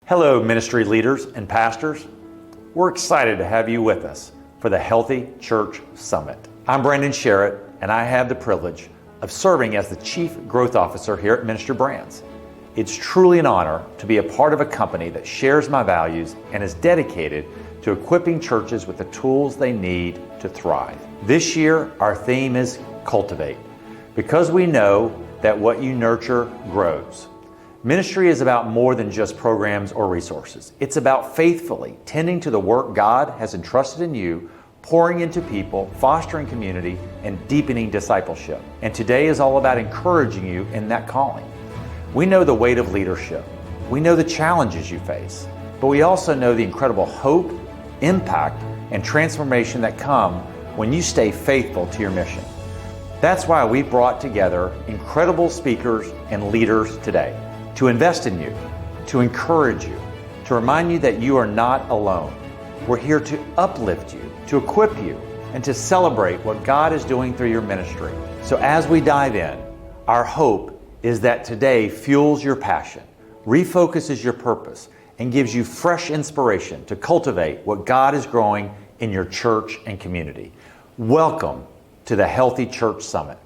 Hello, ministry leaders and pastors. We're excited to have you with us for the Healthy Church Summit. I'm Brandon Sherritt, and I have the privilege of serving as the Chief Growth Officer here at Ministry Brands. It's truly an honor to be a part of a company that shares my values and is dedicated to equipping churches with the tools they need to thrive. This year, our theme is cultivate, because we know that what you nurture grows. Ministry is about more than just programs or resources. It's about faithfully tending to the work God has entrusted in you, pouring into people, fostering community, and deepening discipleship. And today is all about encouraging you in that calling. We know the weight of leadership. We know the challenges you face, but we also know the incredible hope, impact, and transformation that come when you stay faithful to your mission. That's why we brought together incredible speakers and leaders today to invest in you, to encourage you, to remind you that you are not alone. We're here to uplift you, to equip you, and to celebrate what God is doing through your ministry. So as we dive in, our hope is that today fuels your passion, refocuses your purpose, and gives you fresh inspiration to cultivate what God is growing in your church and community. Welcome to the Healthy Church Summit.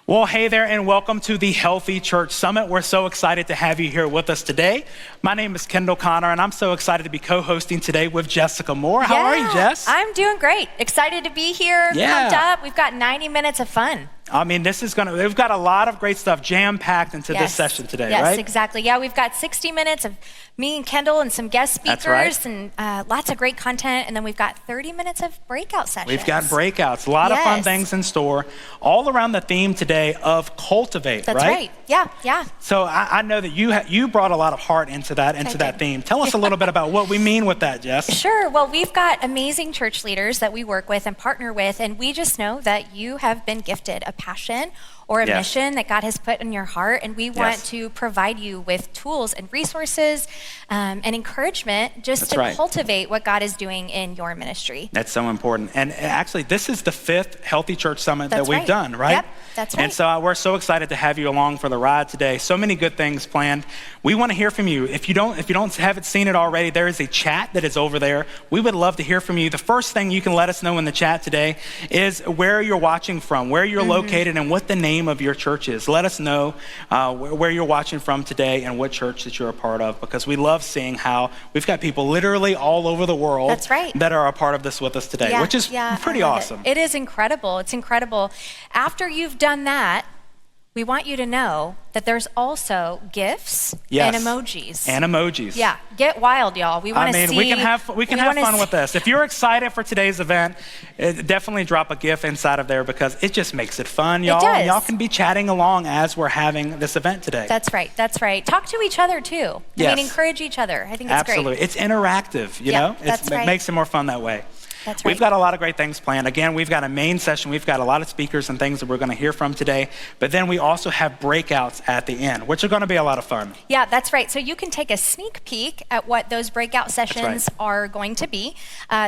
Well, hey there, and welcome to the Healthy Church Summit. We're so excited to have you here with us today. My name is Kendall Connor, and I'm so excited to be co-hosting today with Jessica Moore. How are you, Jess? I'm doing great. Excited to be here, pumped up. We've got 90 minutes of fun. I mean, we've got a lot of great stuff jam-packed into this session today, right? Yes, exactly. Yeah, we've got 60 minutes of me and Kendall and some guest speakers. That's right. And lots of great content. And then we've got 30 minutes of breakout sessions. We've got breakouts, a lot of fun things in store, all around the theme today of cultivate, That's right. Yeah. So I know that you brought a lot of heart into that theme. Tell us a little bit about what we mean with that, Jess. Sure. Well, we've got amazing church leaders that we work with and partner with, and we just know that you have been gifted a passion or a mission that God has put in your heart, and we want to provide you with tools and resources and encouragement just to cultivate what God is doing in your ministry. That's so important. And actually, this is the 5th Healthy Church Summit that we've done, right? Yep, that's right. And so we're so excited to have you along for the ride today. So many good things planned. We want to hear from you. If you haven't seen it already, there is a chat that is over there. We would love to hear from you. The first thing you can let us know in the chat today is where you're watching from, where you're located, and what the name of your church is. Let us know where you're watching from today and what church that you're a part of, because we love seeing how we've got people literally all over the world that are a part of this with us today, which is pretty awesome. It is incredible. It's incredible. After you've done that, we want you to know that there's also GIFs and emojis. Yeah, get wild, y'all. We want to see. We can have fun with this. If you're excited for today's event, definitely drop a GIF inside of there, because it just makes it fun, y'all. It does. Y'all can be chatting along as we're having this event today. That's right. Talk to each other too. I mean, encourage each other. I think it's great. Absolutely. It's interactive, you know? It makes it more fun that way. That's right. We've got a lot of great things planned. Again, we've got a main session. We've got a lot of speakers and things that we're going to hear from today. But then we also have breakouts at the end, which are going to be a lot of fun. Yeah, that's right. So you can take a sneak peek at what those breakout sessions are going to be.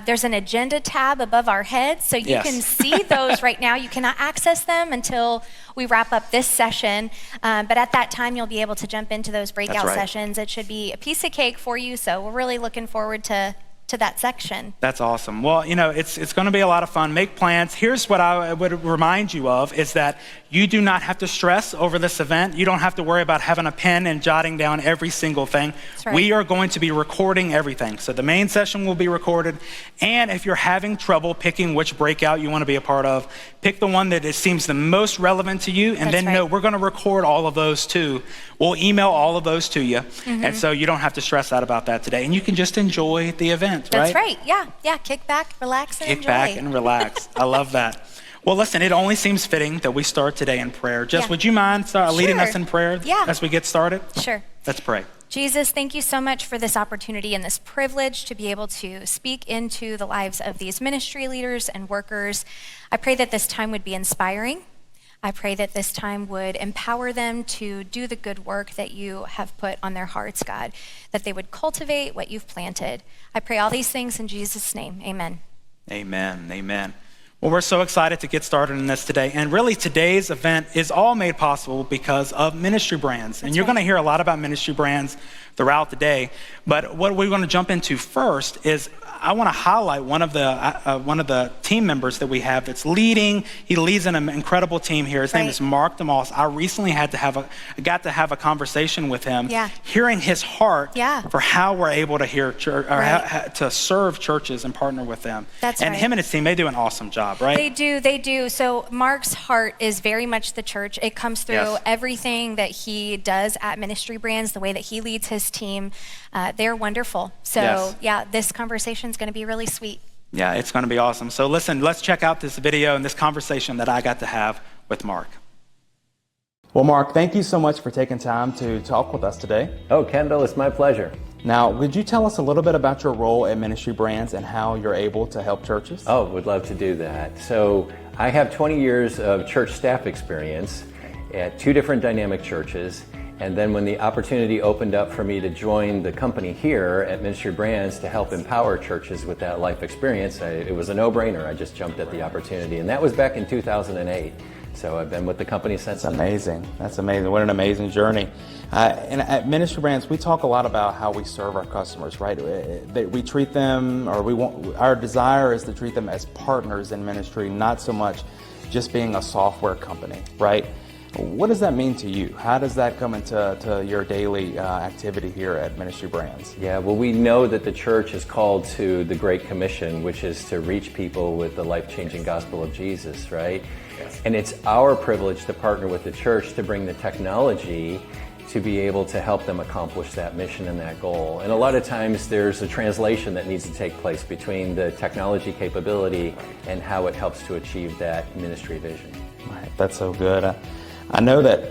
There's an agenda tab above our heads, so you can see those right now. You cannot access them until we wrap up this session. But at that time, you'll be able to jump into those breakout sessions. It should be a piece of cake for you. So we're really looking forward to that section. That's awesome. Well, it's going to be a lot of fun. Make plans. Here's what I would remind you of is that you do not have to stress over this event. You don't have to worry about having a pen and jotting down every single thing. We are going to be recording everything. So the main session will be recorded. And if you're having trouble picking which breakout you want to be a part of, pick the one that seems the most relevant to you. And we're going to record all of those too. We'll email all of those to you. And so you don't have to stress out about that today. And you can just enjoy the event, That's right. Yeah. Kick back, relax, and enjoy. Kick back and relax. I love that. Well, listen, it only seems fitting that we start today in prayer. Jess, would you mind leading us in prayer as we get started? Sure. Let's pray. Jesus, thank you so much for this opportunity and this privilege to be able to speak into the lives of these ministry leaders and workers. I pray that this time would be inspiring. I pray that this time would empower them to do the good work that you have put on their hearts, God, that they would cultivate what you've planted. I pray all these things in Jesus' name. Amen. Amen. Well, we're so excited to get started in this today. And really, today's event is all made possible because of Ministry Brands. And you're going to hear a lot about Ministry Brands throughout the day. But what we're going to jump into first is I want to highlight one of the team members that we have that's leading. He leads an incredible team here. His name is Mark DeMoss. I recently got to have a conversation with him, hearing his heart for how we're able to hear church, or to serve churches and partner with them. And him and his team, they do an awesome job, right? They do. So Mark's heart is very much the church. It comes through everything that he does at Ministry Brands, the way that he leads his team. They're wonderful. So this conversation is going to be really sweet. Yeah, it's going to be awesome. So listen, let's check out this video and this conversation that I got to have with Mark. Well, Mark, thank you so much for taking time to talk with us today. Oh, Kendall, it's my pleasure. Now, would you tell us a little bit about your role at Ministry Brands and how you're able to help churches? Oh, would love to do that. So I have 20 years of church staff experience at 2 different dynamic churches. And then when the opportunity opened up for me to join the company here at Ministry Brands to help empower churches with that life experience, it was a no-brainer. I just jumped at the opportunity. And that was back in 2008. So I've been with the company since then. That's amazing. That's amazing. What an amazing journey. And at Ministry Brands, we talk a lot about how we serve our customers, right? We treat them, or our desire is to treat them as partners in ministry, not so much just being a software company, right? What does that mean to you? How does that come into your daily activity here at Ministry Brands? Yeah, well, we know that the church is called to the Great Commission, which is to reach people with the life-changing gospel of Jesus, right? Yes. And it's our privilege to partner with the church to bring the technology to be able to help them accomplish that mission and that goal. And a lot of times there's a translation that needs to take place between the technology capability and how it helps to achieve that ministry vision. Right, that's so good. I know that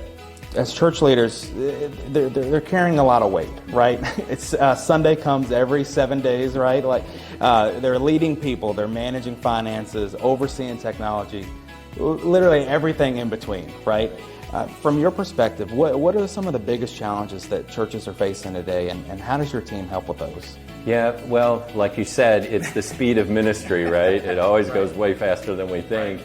as church leaders, they're carrying a lot of weight, right? It's Sunday comes every 7 days, right? Like they're leading people, they're managing finances, overseeing technology, literally everything in between, right? From your perspective, what are some of the biggest challenges that churches are facing today, and how does your team help with those? Yeah, well, like you said, it's the speed of ministry, right? It always goes way faster than we think.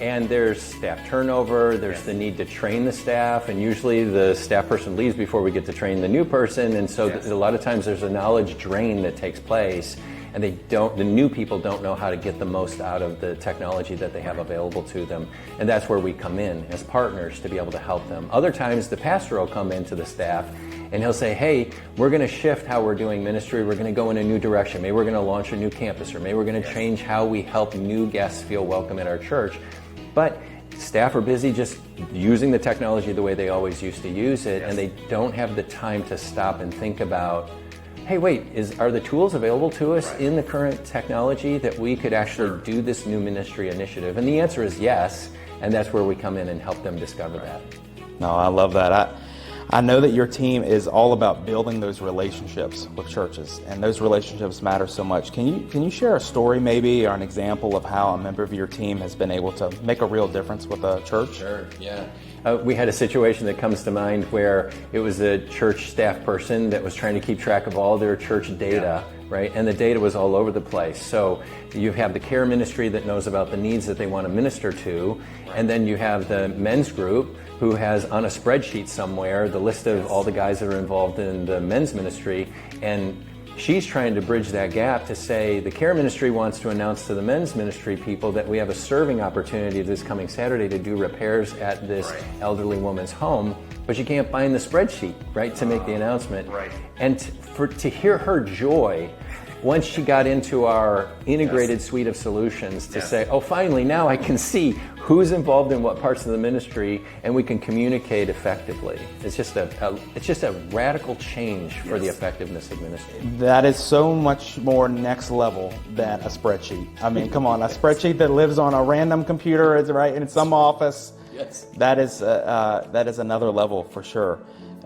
And there's staff turnover, there's the need to train the staff, and usually the staff person leaves before we get to train the new person, and so a lot of times there's a knowledge drain that takes place, and the new people don't know how to get the most out of the technology that they have available to them, and that's where we come in as partners to be able to help them. Other times the pastor will come into the staff and he'll say, hey, we're going to shift how we're doing ministry, we're going to go in a new direction, maybe we're going to launch a new campus, or maybe we're going to change how we help new guests feel welcome at our church. But staff are busy just using the technology the way they always used to use it, and they don't have the time to stop and think about, hey, wait, are the tools available to us in the current technology that we could actually do this new ministry initiative? And the answer is yes, and that's where we come in and help them discover that. No, I love that. I know that your team is all about building those relationships with churches, and those relationships matter so much. Can you share a story maybe, or an example of how a member of your team has been able to make a real difference with a church? Sure, yeah. We had a situation that comes to mind where it was a church staff person that was trying to keep track of all their church data, right? And the data was all over the place. So you have the care ministry that knows about the needs that they want to minister to, and then you have the men's group who has on a spreadsheet somewhere the list of all the guys that are involved in the men's ministry, and she's trying to bridge that gap to say the care ministry wants to announce to the men's ministry people that we have a serving opportunity this coming Saturday to do repairs at this elderly woman's home, but you can't find the spreadsheet, right, to make the announcement. And to hear her joy once she got into our integrated suite of solutions to say, oh, finally, now I can see who's involved in what parts of the ministry, and we can communicate effectively. It's just a radical change for the effectiveness of ministry. That is so much more next level than a spreadsheet. I mean, come on, a spreadsheet that lives on a random computer, is right in some office. Yes. That is another level for sure.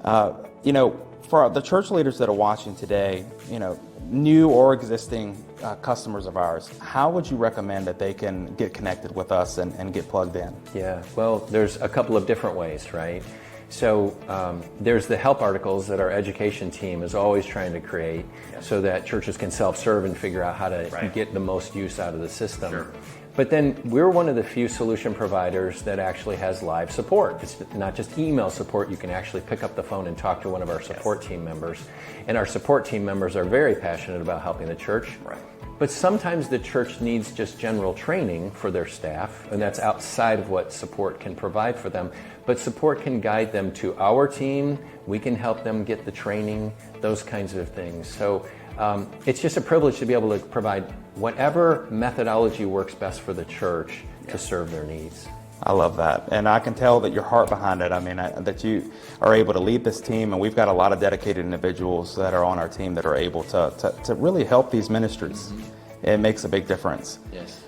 For the church leaders that are watching today, new or existing customers of ours, how would you recommend that they can get connected with us and get plugged in? Yeah, well, there's a couple of different ways, right? So there's the help articles that our education team is always trying to create so that churches can self-serve and figure out how to get the most use out of the system. But then we're one of the few solution providers that actually has live support. It's not just email support. You can actually pick up the phone and talk to one of our support team members. And our support team members are very passionate about helping the church. Right. But sometimes the church needs just general training for their staff, and that's outside of what support can provide for them. But support can guide them to our team. We can help them get the training, those kinds of things. So it's just a privilege to be able to provide whatever methodology works best for the church to serve their needs. I love that. And I can tell that your heart behind it, that you are able to lead this team, and we've got a lot of dedicated individuals that are on our team that are able to really help these ministries. It makes a big difference. Yes.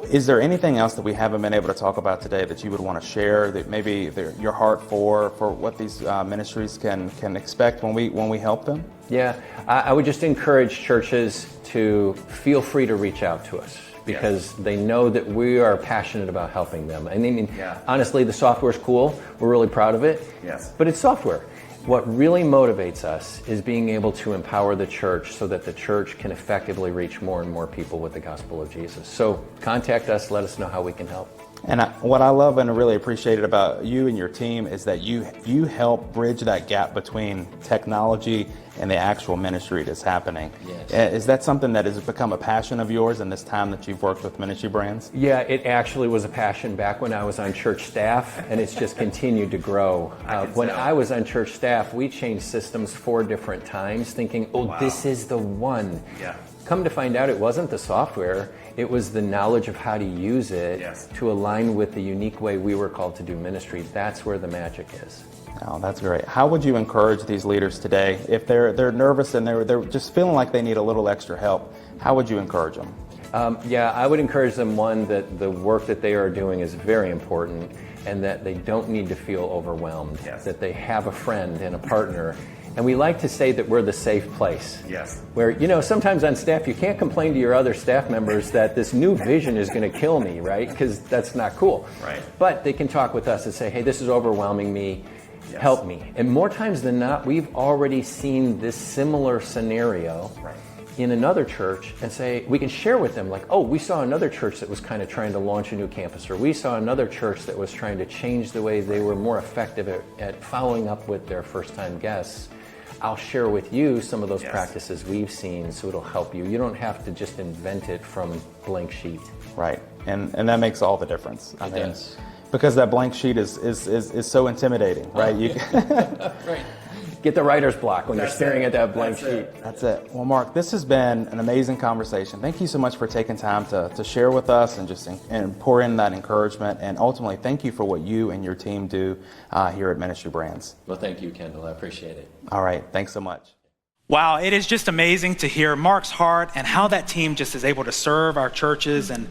Is there anything else that we haven't been able to talk about today that you would want to share, that maybe your heart for what these ministries can expect when we help them? Yeah, I would just encourage churches to feel free to reach out to us, because they know that we are passionate about helping them. I mean, honestly, the software's cool. We're really proud of it. Yes. But it's software. What really motivates us is being able to empower the church so that the church can effectively reach more and more people with the gospel of Jesus. So contact us, let us know how we can help. And what I love and really appreciate about you and your team is that you help bridge that gap between technology and the actual ministry that's happening. Yes. Is that something that has become a passion of yours in this time that you've worked with Ministry Brands? Yeah, it actually was a passion back when I was on church staff, and it's just continued to grow. When I was on church staff, we changed systems 4 different times, thinking, this is the one. Yeah. Come to find out, it wasn't the software. It was the knowledge of how to use it to align with the unique way we were called to do ministry. That's where the magic is. Oh, that's great. How would you encourage these leaders today if they're nervous and they're just feeling like they need a little extra help? How would you encourage them? I would encourage them, one, that the work that they are doing is very important, and that they don't need to feel overwhelmed, that they have a friend and a partner. And we like to say that we're the safe place. Yes. Where, sometimes on staff, you can't complain to your other staff members that this new vision is going to kill me, right? Because that's not cool. Right. But they can talk with us and say, hey, this is overwhelming me. Help me. And more times than not, we've already seen this similar scenario in another church, and say, we can share with them, like, we saw another church that was kind of trying to launch a new campus, or we saw another church that was trying to change the way they were more effective at following up with their first-time guests. I'll share with you some of those practices we've seen, so it'll help you. You don't have to just invent it from blank sheet. Right, and that makes all the difference. It does. Because that blank sheet is so intimidating, right? Right. Get the writer's block when you're staring at that blank sheet. That's it. Well, Mark, this has been an amazing conversation. Thank you so much for taking time to share with us and pour in that encouragement. And ultimately, thank you for what you and your team do here at Ministry Brands. Well, thank you, Kendall. I appreciate it. All right. Thanks so much. Wow, it is just amazing to hear Mark's heart and how that team just is able to serve our churches and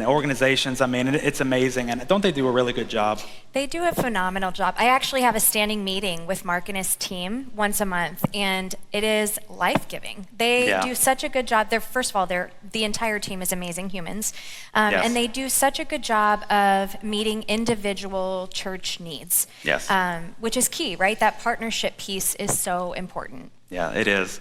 organizations. I mean, it's amazing. And don't they do a really good job? They do a phenomenal job. I actually have a standing meeting with Mark and his team once a month, and it is life-giving. They do such a good job. First of all, the entire team is amazing humans, and they do such a good job of meeting individual church needs, which is key, right? That partnership piece is so important. Yeah, it is.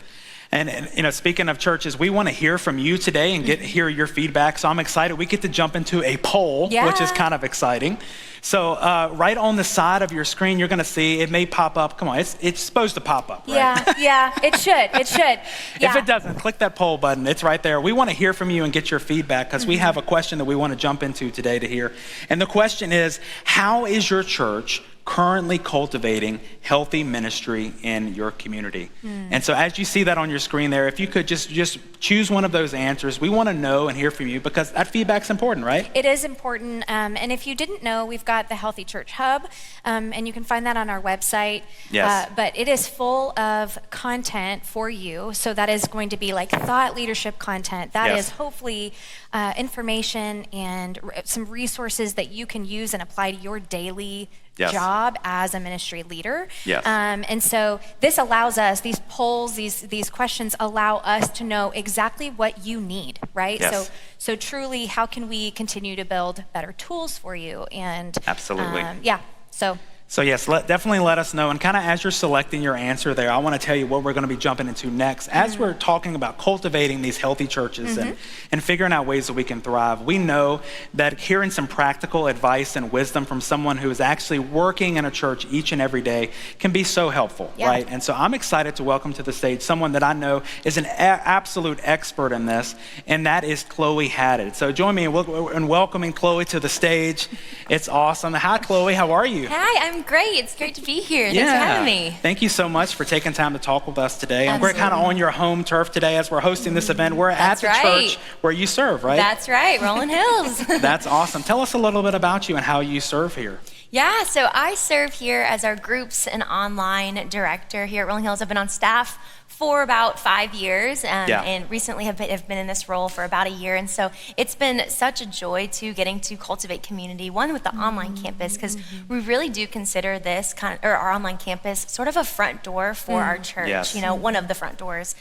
And speaking of churches, we want to hear from you today and hear your feedback. So I'm excited. We get to jump into a poll, which is kind of exciting. So right on the side of your screen, you're going to see it may pop up. Come on, it's supposed to pop up, right? Yeah, it should. It should. Yeah. If it doesn't, click that poll button. It's right there. We want to hear from you and get your feedback, because we have a question that we want to jump into today to hear. And the question is, how is your church currently cultivating healthy ministry in your community? And so as you see that on your screen there, if you could just choose one of those answers, we want to know and hear from you, because that feedback's important, right? It is important. And if you didn't know, we've got the Healthy Church Hub, and you can find that on our website. Yes. But it is full of content for you. So that is going to be like thought leadership content. That is hopefully information and some resources that you can use and apply to your daily job as a ministry leader. And so this allows us, these polls, these questions allow us to know exactly what you need, right? So truly, how can we continue to build better tools for you? And absolutely. So So yes, definitely let us know. And kind of as you're selecting your answer there, I want to tell you what we're going to be jumping into next. As we're talking about cultivating these healthy churches and figuring out ways that we can thrive, we know that hearing some practical advice and wisdom from someone who is actually working in a church each and every day can be so helpful, right? And so I'm excited to welcome to the stage someone that I know is an absolute expert in this, and that is Chloe Haddad. So join me in welcoming Chloe to the stage. It's awesome. Hi, Chloe. How are you? Hi, I'm great. It's great to be here. Thanks for having me. Thank you so much for taking time to talk with us today. And we're kind of on your home turf today as we're hosting this event. We're at the church where you serve, right? That's right, Rolling Hills. That's awesome. Tell us a little bit about you and how you serve here. Yeah, so I serve here as our groups and online director here at Rolling Hills. I've been on staff for about 5 years and recently have been in this role for about a year. And so it's been such a joy to getting to cultivate community, one with the online campus, because we really do consider this our online campus sort of a front door for our church, one of the front doors.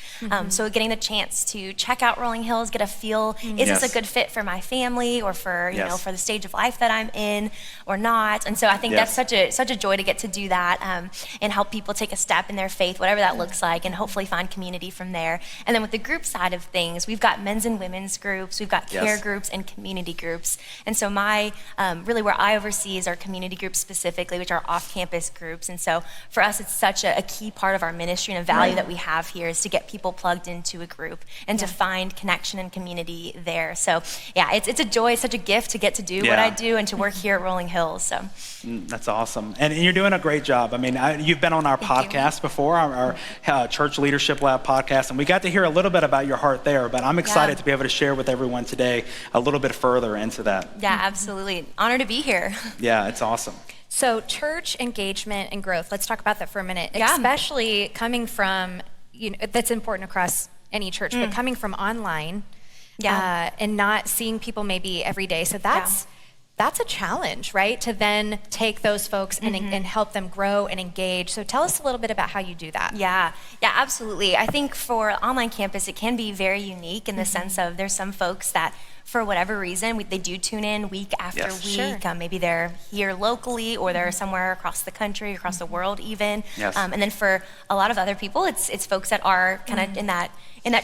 So getting the chance to check out Rolling Hills, get a feel, is this a good fit for my family or for, for the stage of life that I'm in or not? And so I think that's such a joy to get to do that and help people take a step in their faith, whatever that looks like, and hopefully find community from there. And then with the group side of things, we've got men's and women's groups, we've got care groups and community groups. And so my, really where I oversee is our community groups specifically, which are off-campus groups. And so for us, it's such a key part of our ministry and a value that we have here is to get people plugged into a group and to find connection and community there. So yeah, it's a joy, it's such a gift to get to do what I do and to work here at Rolling Hills. So that's awesome. And you're doing a great job. I mean, you've been on our podcast before, our Church Leadership Lab podcast, and we got to hear a little bit about your heart there, but I'm excited to be able to share with everyone today a little bit further into that. Yeah, absolutely. Honor to be here. Yeah, it's awesome. So church engagement and growth, let's talk about that for a minute, especially coming from, that's important across any church, but coming from online and not seeing people maybe every day. So that's a challenge, right? To then take those folks and help them grow and engage. So tell us a little bit about how you do that. Yeah, absolutely. I think for online campus, it can be very unique in the sense of there's some folks that for whatever reason, they do tune in week after week. Maybe they're here locally or they're somewhere across the country, across the world even. And then for a lot of other people, it's folks that are kind of in that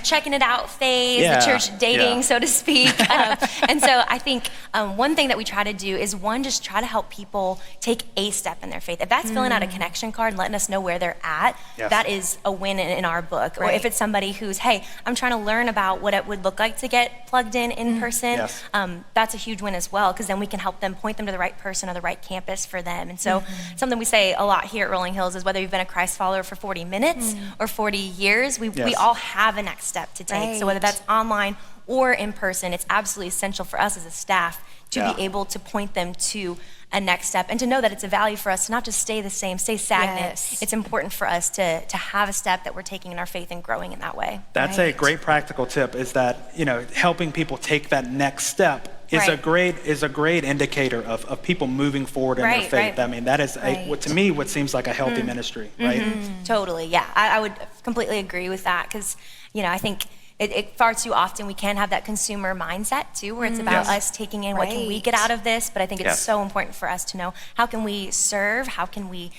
checking it out phase, the church dating, so to speak. And so I think one thing that we try to do is just try to help people take a step in their faith. If that's filling out a connection card and letting us know where they're at, that is a win in our book. Or if it's somebody who's, hey, I'm trying to learn about what it would look like to get plugged in person, that's a huge win as well, because then we can help them, point them to the right person or the right campus for them. And so something we say a lot here at Rolling Hills is whether you've been a Christ follower for 40 minutes or 40 years, we all have an next step to take. So whether that's online or in person, it's absolutely essential for us as a staff to be able to point them to a next step and to know that it's a value for us to not just stay the same, stay stagnant. It's important for us to have a step that we're taking in our faith and growing in that way. That's a great practical tip, is that, helping people take that next step is a great indicator of people moving forward in their faith. I mean, that is to me what seems like a healthy ministry, right? Totally, yeah. I would completely agree with that, because I think it far too often we can have that consumer mindset too, where it's about us taking in what can we get out of this. But I think it's so important for us to know, how can we serve, how can we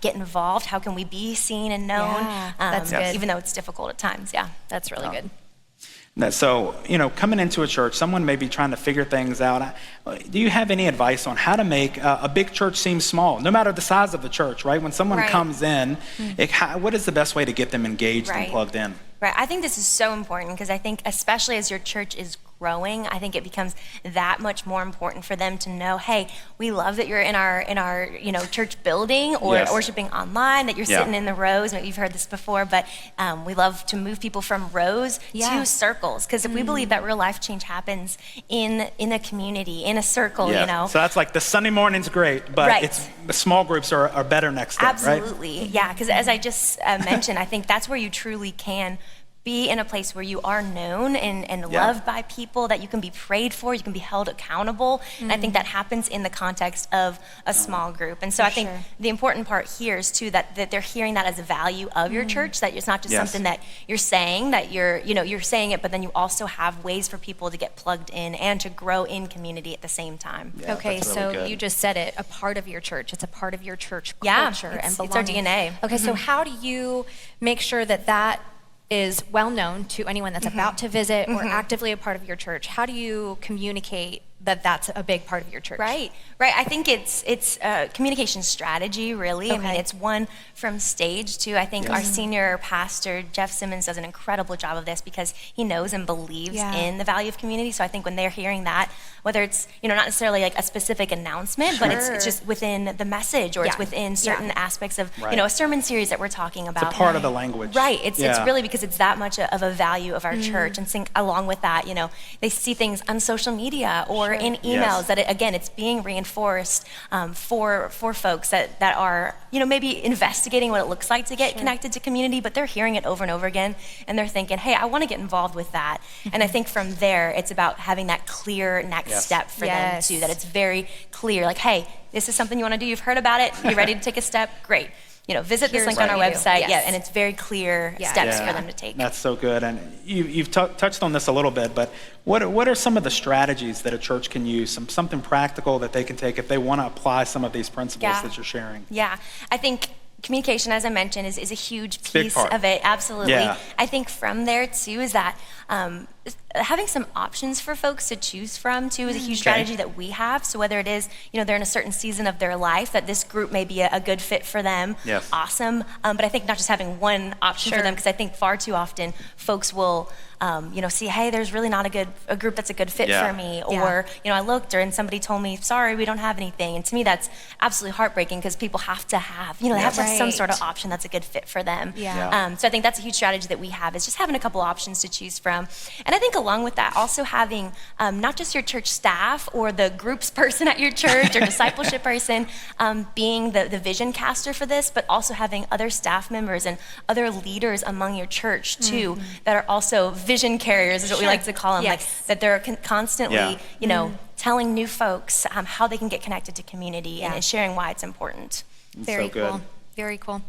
get involved, how can we be seen and known, that's good. Even though it's difficult at times. That's really good. So, coming into a church, someone may be trying to figure things out. Do you have any advice on how to make a big church seem small, no matter the size of the church, right? When someone comes in, what is the best way to get them engaged and plugged in? Right, I think this is so important, because I think especially as your church is growing, I think it becomes that much more important for them to know, hey, we love that you're in our church building or worshiping online, that you're sitting in the rows. Maybe you've heard this before, but we love to move people from rows to circles, because if we believe that real life change happens in a community, in a circle, So that's like the Sunday morning's great, but the small groups are better next step, Absolutely, yeah, because as I just mentioned, I think that's where you truly can be in a place where you are known and loved by people, that you can be prayed for, you can be held accountable. And I think that happens in the context of a small group. And so I think the important part here is too that they're hearing that as a value of your church, that it's not just something that you're saying, that you're saying it, but then you also have ways for people to get plugged in and to grow in community at the same time. Yeah, okay, really so good. you just said it, a part of your church. It's a part of your church culture and belonging. It's our DNA. Okay, so how do you make sure that is well known to anyone that's about to visit or actively a part of your church? How do you communicate that that's a big part of your church? Right. I think it's a communication strategy, really. Okay. I mean, it's one from stage to, I think our senior pastor, Jeff Simmons, does an incredible job of this because he knows and believes in the value of community. So I think when they're hearing that, whether it's, not necessarily like a specific announcement, but it's just within the message, or it's within certain aspects of, a sermon series that we're talking about. It's a part of the language. Right. It's really because it's that much of a value of our church. And think along with that, they see things on social media or in emails that it's being reinforced for folks that are maybe investigating what it looks like to get connected to community, but they're hearing it over and over again, and they're thinking, hey, I want to get involved with that. And I think from there it's about having that clear next step for them too, that it's very clear, like, hey, this is something you want to do, you've heard about it, you're ready to take a step, great. Visit this link on our website. And it's very clear steps for them to take. That's so good. And you've touched on this a little bit, but what are some of the strategies that a church can use, something practical that they can take if they want to apply some of these principles that you're sharing? Yeah, I think communication, as I mentioned, is a huge piece of it. Absolutely. Yeah. I think from there too is that having some options for folks to choose from too is a huge strategy that we have. So whether it is, they're in a certain season of their life that this group may be a good fit for them, awesome. But I think not just having one option for them, because I think far too often folks will see, hey, there's really not a group that's a good fit for me, or I looked and somebody told me, sorry, we don't have anything. And to me, that's absolutely heartbreaking, because people have to have, they have to have some sort of option that's a good fit for them. So I think that's a huge strategy that we have, is just having a couple options to choose from. And I think along with that, also having not just your church staff or the groups person at your church or discipleship person being the vision caster for this, but also having other staff members and other leaders among your church too that are also vision carriers, is what we like to call them, like that they're constantly, telling new folks how they can get connected to community and sharing why it's important. Very cool. Very cool.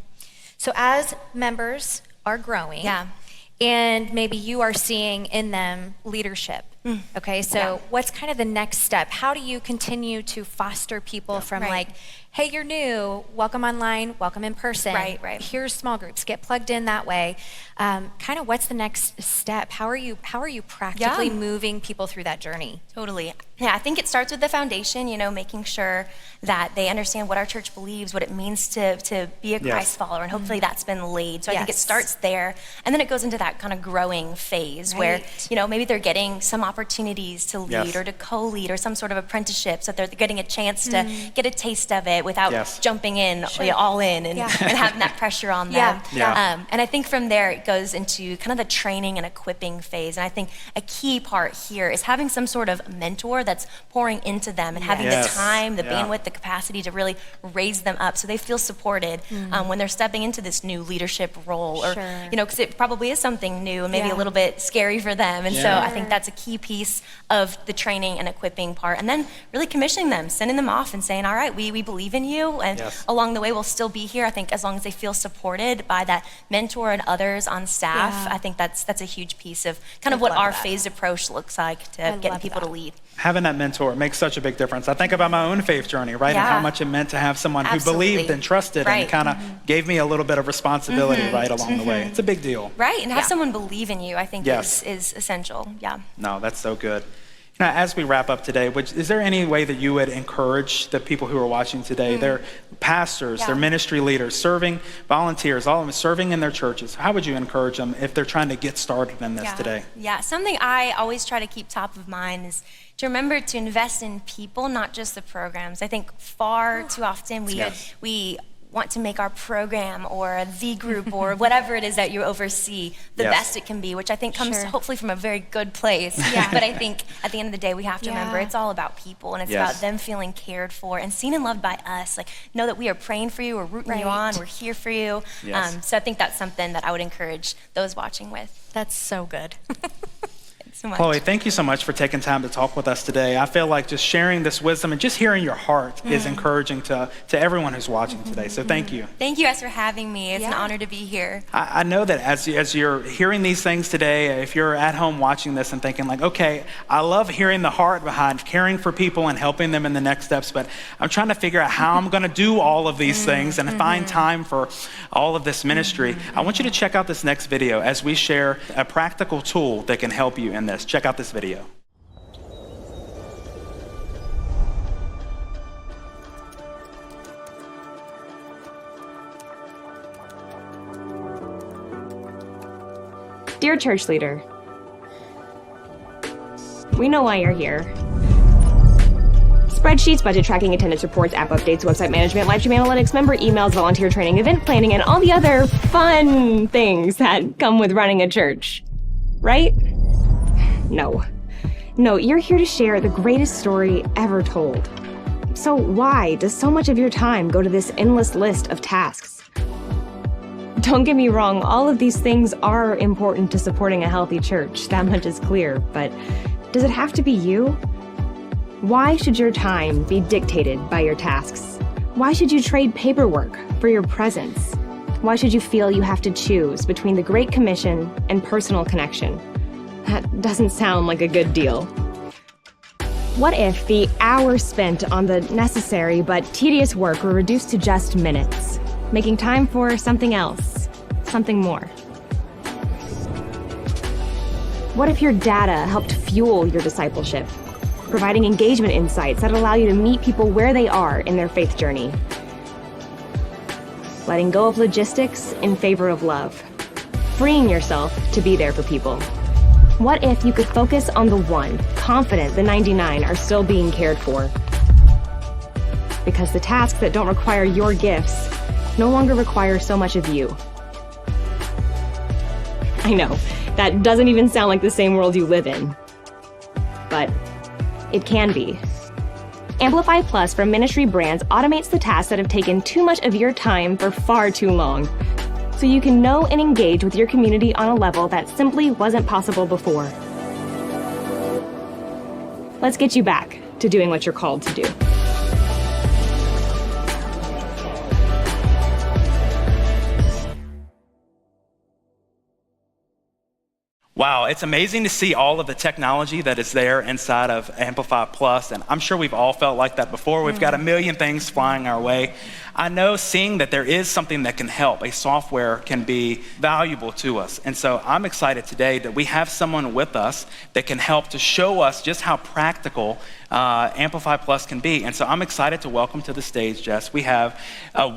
So as members are growing, and maybe you are seeing in them leadership. Okay, so what's kind of the next step? How do you continue to foster people from like, hey, you're new, welcome online, welcome in person. Right. Here's small groups, get plugged in that way. Kind of what's the next step? How are you practically moving people through that journey? Totally. Yeah, I think it starts with the foundation, making sure that they understand what our church believes, what it means to be a Christ follower, and hopefully that's been laid. So I think it starts there, and then it goes into that kind of growing phase where, maybe they're getting some opportunities to lead or to co-lead or some sort of apprenticeship, so they're getting a chance to get a taste of it without jumping in all in and having that pressure on them. And I think from there it goes into kind of the training and equipping phase. And I think a key part here is having some sort of mentor that's pouring into them and having the time, the bandwidth, the capacity to really raise them up so they feel supported when they're stepping into this new leadership role, or because it probably is something new and maybe a little bit scary for them. And so I think that's a key piece of the training and equipping part. And then really commissioning them, sending them off and saying, all right, we believe in you, and along the way we'll still be here. I think as long as they feel supported by that mentor and others on staff, I think that's a huge piece of kind of what our phased approach looks like to getting people to lead. Having that mentor makes such a big difference. I think about my own faith journey, right? And how much it meant to have someone who believed and trusted and kind of gave me a little bit of responsibility along the way. It's a big deal. Right, and have someone believe in you, I think is essential. No, that's so good. As we wrap up today, is there any way that you would encourage the people who are watching today, their pastors, their ministry leaders, serving volunteers, all of them serving in their churches? How would you encourage them if they're trying to get started in this today? Yeah, something I always try to keep top of mind is to remember to invest in people, not just the programs. I think far too often we want to make our program or the group or whatever it is that you oversee the best it can be, which I think comes hopefully from a very good place. But I think at the end of the day, we have to remember it's all about people, and it's about them feeling cared for and seen and loved by us. Like, know that we are praying for you, we're rooting you on, we're here for you. So I think that's something that I would encourage those watching with. That's so good. So much. Chloe, thank you so much for taking time to talk with us today. I feel like just sharing this wisdom and just hearing your heart is encouraging to everyone who's watching today. So thank you. Thank you guys for having me. It's an honor to be here. I know that as you're hearing these things today, if you're at home watching this and thinking like, okay, I love hearing the heart behind caring for people and helping them in the next steps, but I'm trying to figure out how I'm going to do all of these things and find time for all of this ministry. I want you to check out this next video as we share a practical tool that can help you in this. Check out this video. Dear church leader, we know why you're here. Spreadsheets, budget tracking, attendance reports, app updates, website management, live stream analytics, member emails, volunteer training, event planning, and all the other fun things that come with running a church. Right? No, you're here to share the greatest story ever told. So why does so much of your time go to this endless list of tasks? Don't get me wrong, all of these things are important to supporting a healthy church, that much is clear, but does it have to be you? Why should your time be dictated by your tasks? Why should you trade paperwork for your presence? Why should you feel you have to choose between the Great Commission and personal connection? That doesn't sound like a good deal. What if the hours spent on the necessary but tedious work were reduced to just minutes, making time for something else, something more? What if your data helped fuel your discipleship, providing engagement insights that allow you to meet people where they are in their faith journey? Letting go of logistics in favor of love, freeing yourself to be there for people. What if you could focus on the one, confident the 99 are still being cared for? Because the tasks that don't require your gifts no longer require so much of you. I know, that doesn't even sound like the same world you live in. But it can be. Amplify Plus from Ministry Brands automates the tasks that have taken too much of your time for far too long, so you can know and engage with your community on a level that simply wasn't possible before. Let's get you back to doing what you're called to do. Wow, it's amazing to see all of the technology that is there inside of Amplify Plus, and I'm sure we've all felt like that before. We've got a million things flying our way. I know seeing that there is something that can help, a software can be valuable to us. And so I'm excited today that we have someone with us that can help to show us just how practical Amplify Plus can be. And so I'm excited to welcome to the stage, Jess. We have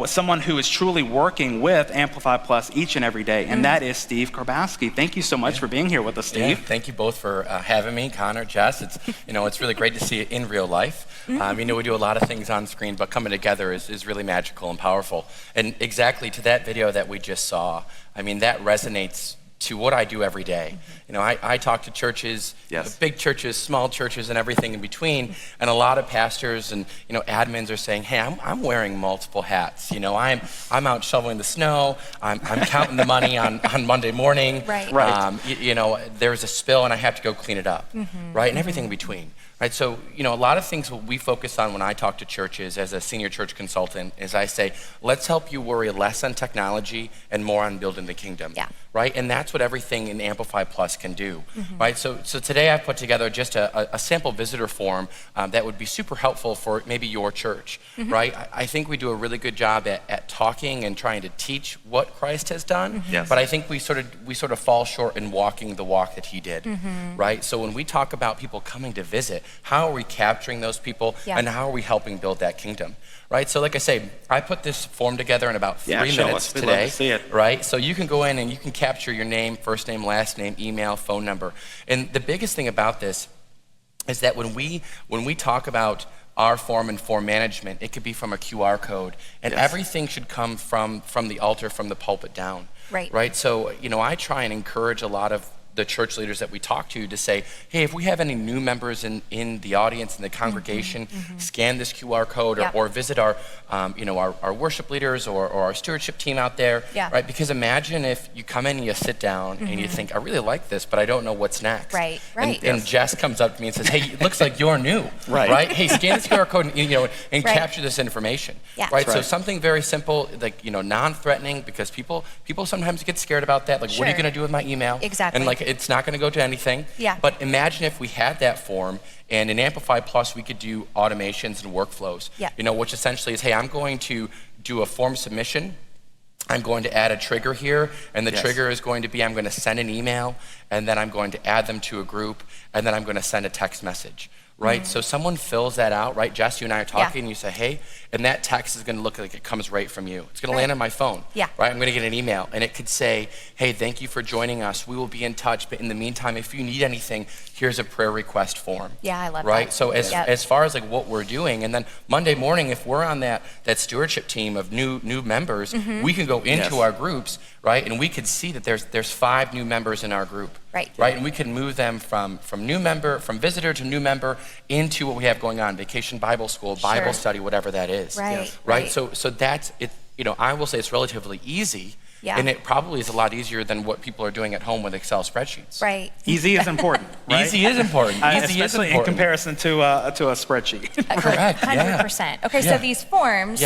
someone who is truly working with Amplify Plus each and every day, and that is Steve Karbowski. Thank you so much for being here with us, Steve. Yeah, thank you both for having me, Connor, Jess. It's really great to see it in real life. We do a lot of things on screen, but coming together is really magical and powerful. And exactly to that video that we just saw, that resonates to what I do every day. I talk to churches, big churches, small churches, and everything in between, and a lot of pastors and admins are saying, hey, I'm wearing multiple hats. I'm out shoveling the snow, I'm counting the money on Monday morning. Right. There's a spill and I have to go clean it up, right? And everything in between. Right, so a lot of things we focus on when I talk to churches as a senior church consultant is I say, let's help you worry less on technology and more on building the kingdom. Yeah. Right, and that's what everything in Amplify Plus can do. Right, so today I put together just a sample visitor form that would be super helpful for maybe your church. Right, I think we do a really good job at talking and trying to teach what Christ has done. But I think we sort of fall short in walking the walk that he did. Right, so when we talk about people coming to visit, how are we capturing those people and how are we helping build that kingdom? Right, so like I say, I put this form together in about 3 minutes today. We'd love to see it. Right, so you can go in and you can capture your name, first name, last name, email, phone number. And the biggest thing about this is that when we talk about our form and form management, it could be from a QR code. And everything should come from the altar, from the pulpit down. Right? So, I try and encourage a lot of the church leaders that we talk to say, hey, if we have any new members in the audience, in the congregation, scan this QR code or visit our worship leaders or our stewardship team out there, right? Because imagine if you come in and you sit down and you think, I really like this, but I don't know what's next. Right. And Jess comes up to me and says, hey, it looks like you're new, right? Hey, scan this QR code and capture this information, right? So something very simple, like, non-threatening, because people sometimes get scared about that. Like, what are you going to do with my email? Exactly. And like, it's not going to go to anything. But imagine if we had that form, and in Amplify Plus, we could do automations and workflows. Which essentially is, hey, I'm going to do a form submission. I'm going to add a trigger here, and the trigger is going to be, I'm going to send an email, and then I'm going to add them to a group, and then I'm going to send a text message. Right? So someone fills that out, right? Jess, you and I are talking, and you say, hey, and that text is going to look like it comes right from you. It's going to land on my phone, right? I'm going to get an email, and it could say, hey, thank you for joining us. We will be in touch, but in the meantime, if you need anything, here's a prayer request form. I love that. Right? So as far as like what we're doing, and then Monday morning, if we're on that stewardship team of new members, we can go into our groups, right? And we could see that there's 5 new members in our group. Right? And we can move them from visitor to new member into what we have going on, vacation Bible school, Bible study, whatever that is. Right? So that's it. I will say it's relatively easy. And it probably is a lot easier than what people are doing at home with Excel spreadsheets. Easy is important, right? Easy is important. Especially in comparison to a spreadsheet. Correct. 100%. Okay, so these forms,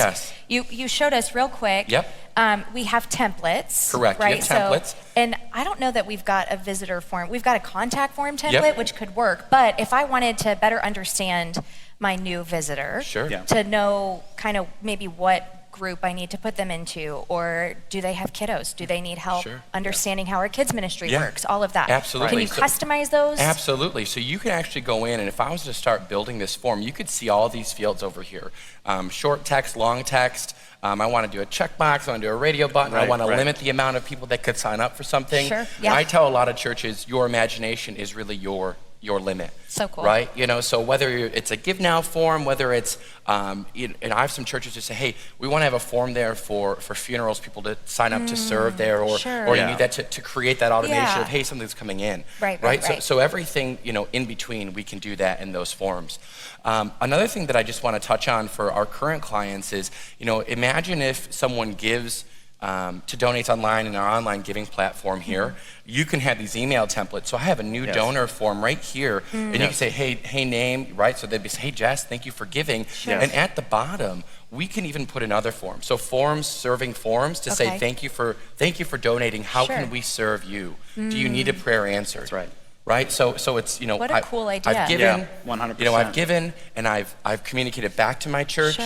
you showed us real quick. We have templates. Correct. Right? You have templates. And I don't know that we've got a visitor form. We've got a contact form template, which could work. But if I wanted to better understand my new visitor, to know kind of maybe what group I need to put them into, or do they have kiddos? Do they need help understanding how our kids ministry works? All of that. Absolutely. Can you customize those? Absolutely. So you can actually go in, and if I was to start building this form, you could see all these fields over here. Short text, long text. I want to do a checkbox. I want to do a radio button. I want to limit the amount of people that could sign up for something. I tell a lot of churches, your imagination is really your limit. So cool. Right? So whether it's a Give Now form, whether it's, and I have some churches who say, hey, we want to have a form there for funerals, people to sign up to serve there, or you need that to create that automation of, hey, something's coming in. Right. So everything, in between, we can do that in those forms. Another thing that I just want to touch on for our current clients is, imagine if someone gives to donate online in our online giving platform here. You can have these email templates. So I have a new donor form right here, and you can say, hey, name, right? So they'd be, hey, Jess, thank you for giving. And at the bottom, we can even put another form. So forms, serving forms, to say thank you for donating. How can we serve you? Do you need a prayer answered? Right? So it's, what a cool idea. I've given, 100%. I've given, and I've communicated back to my church.